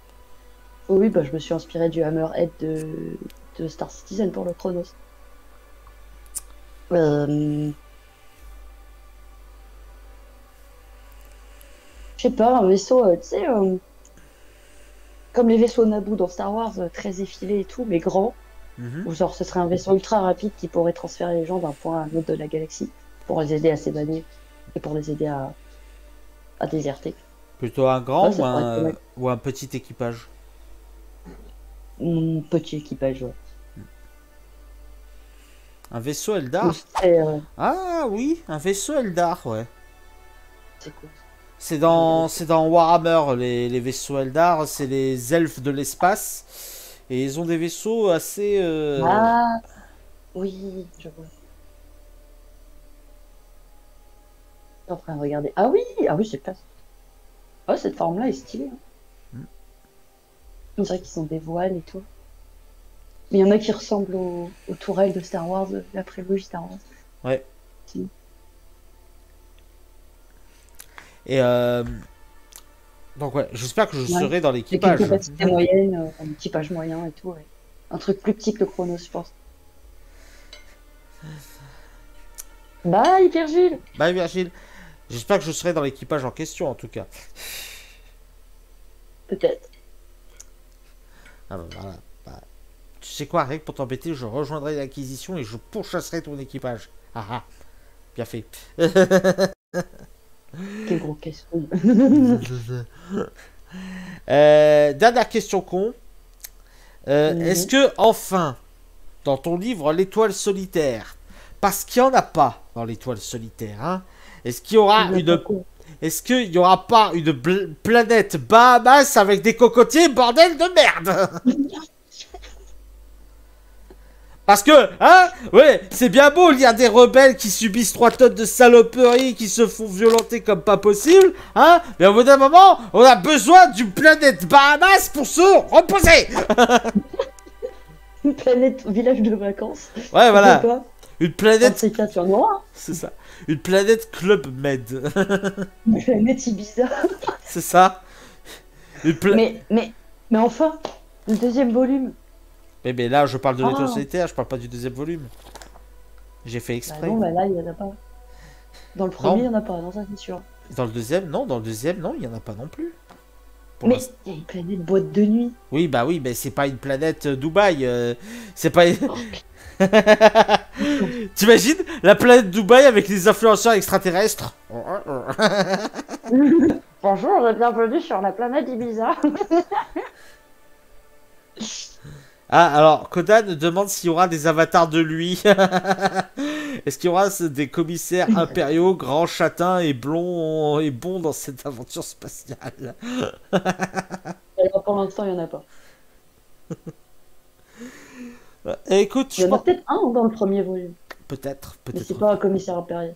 Oui, bah, je me suis inspiré du Hammerhead de Star Citizen pour le Chronos. Je sais pas, un vaisseau, tu sais, comme les vaisseaux Naboo dans Star Wars, très effilés et tout, mais grand. Mhm. Ou genre, ce serait un vaisseau ultra rapide qui pourrait transférer les gens d'un point à un autre de la galaxie pour les aider à s'évader et pour les aider à déserter. Plutôt un grand Ouais, ça pourrait être pas mal. ou un petit équipage? Mon petit équipage, ouais. Un vaisseau Ou Eldar? Ah oui, un vaisseau Eldar, ouais. c'est quoi? C'est dans Warhammer, les vaisseaux Eldar, c'est les elfes de l'espace. Et ils ont des vaisseaux assez... Ah, oui, je vois. Je suis en train de regarder. Ah oui, c'est classe. Oh, cette forme-là est stylée, hein. Mm. On dirait qu'ils ont des voiles et tout. Mais il y en a qui ressemblent aux tourelles de Star Wars, de la prélogie Star Wars. Ouais. Si. Et donc ouais, j'espère que je Ouais. serai dans Avec une l'équipage. capacité moyenne, un équipage moyen et tout, ouais. Un truc plus petit que le Chronos, je pense. Bye, Virgile! Bye Virgile. J'espère que je serai dans l'équipage en question en tout cas. Peut-être. Ah bah, voilà. Bah, tu sais quoi, rien que pour t'embêter, je rejoindrai l'Inquisition et je pourchasserai ton équipage. Ah ah, bien fait. Quel gros casse-couille. Dernière question con. Est-ce que enfin, dans ton livre L'étoile solitaire, parce qu'il n'y en a pas dans l'étoile solitaire, hein, est-ce qu'il y aura est-ce qu'il y aura pas une planète Bahamas avec des cocotiers, bordel de merde? Parce que, hein, ouais, c'est bien beau lire des rebelles qui subissent 3 tonnes de saloperies, qui se font violenter comme pas possible, hein, mais au bout d'un moment, on a besoin d'une planète Bahamas pour se reposer. Une planète village de vacances. Ouais, voilà. Pourquoi pas? Une planète... C'est cas, tu en auras. C'est ça. Une planète Club Med. Une planète Ibiza. C'est ça. Une Mais enfin, le deuxième volume. mais là, je parle de l'étoile Oh. solitaire, je parle pas du deuxième volume. J'ai fait Bah exprès. non, bah là, il y en a pas. Dans le premier, il y en a pas, non, ça c'est sûr. Dans le deuxième, non, il y en a pas non plus. Pour Mais l'instant. il y a une planète boîte de nuit. Oui, bah oui, mais c'est pas une planète Dubaï. C'est pas. T'imagines la planète Dubaï avec les influenceurs extraterrestres? Bonjour et bienvenue sur la planète Ibiza. Ah, alors, Kodan demande s'il y aura des avatars de lui. Est-ce qu'il y aura des commissaires impériaux, grands, châtains et blonds et bons dans cette aventure spatiale? Alors, pour l'instant, il n'y en a pas. Écoute, Il y en a peut-être un dans le premier volume, peut-être, mais c'est peut-être, pas un commissaire impérial.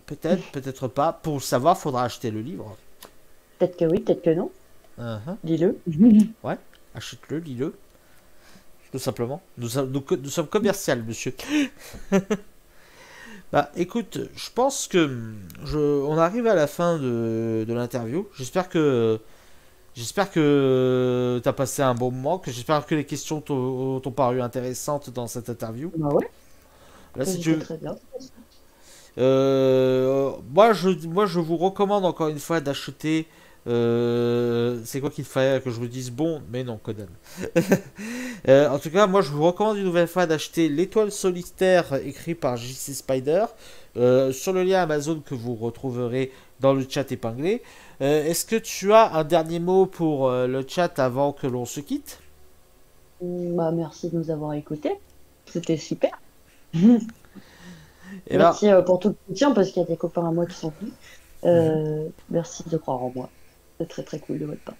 peut-être, peut-être pas. Pour le savoir, faudra acheter le livre. Peut-être que oui, peut-être que non. Uh-huh. Dis-le. Ouais, achète-le, lis-le. Tout simplement. Nous sommes commercial, monsieur. Bah, écoute, je pense que on arrive à la fin de l'interview. J'espère que t'as passé un bon moment, que j'espère que les questions t'ont paru intéressantes dans cette interview. Bah ouais, Là, si j'étais tu, très bien. moi, je vous recommande encore une fois d'acheter. C'est quoi qu'il fallait que je vous dise bon, mais non, Conan. En tout cas, moi, je vous recommande une nouvelle fois d'acheter L'Étoile solitaire écrit par J.C. Spider sur le lien Amazon que vous retrouverez dans le chat épinglé. Est-ce que tu as un dernier mot pour le chat avant que l'on se quitte? Bah, merci de nous avoir écoutés. C'était super. Eh ben, Merci pour tout le soutien parce qu'il y a des copains à moi qui sont venus. Merci de croire en moi. C'est très très cool de votre part.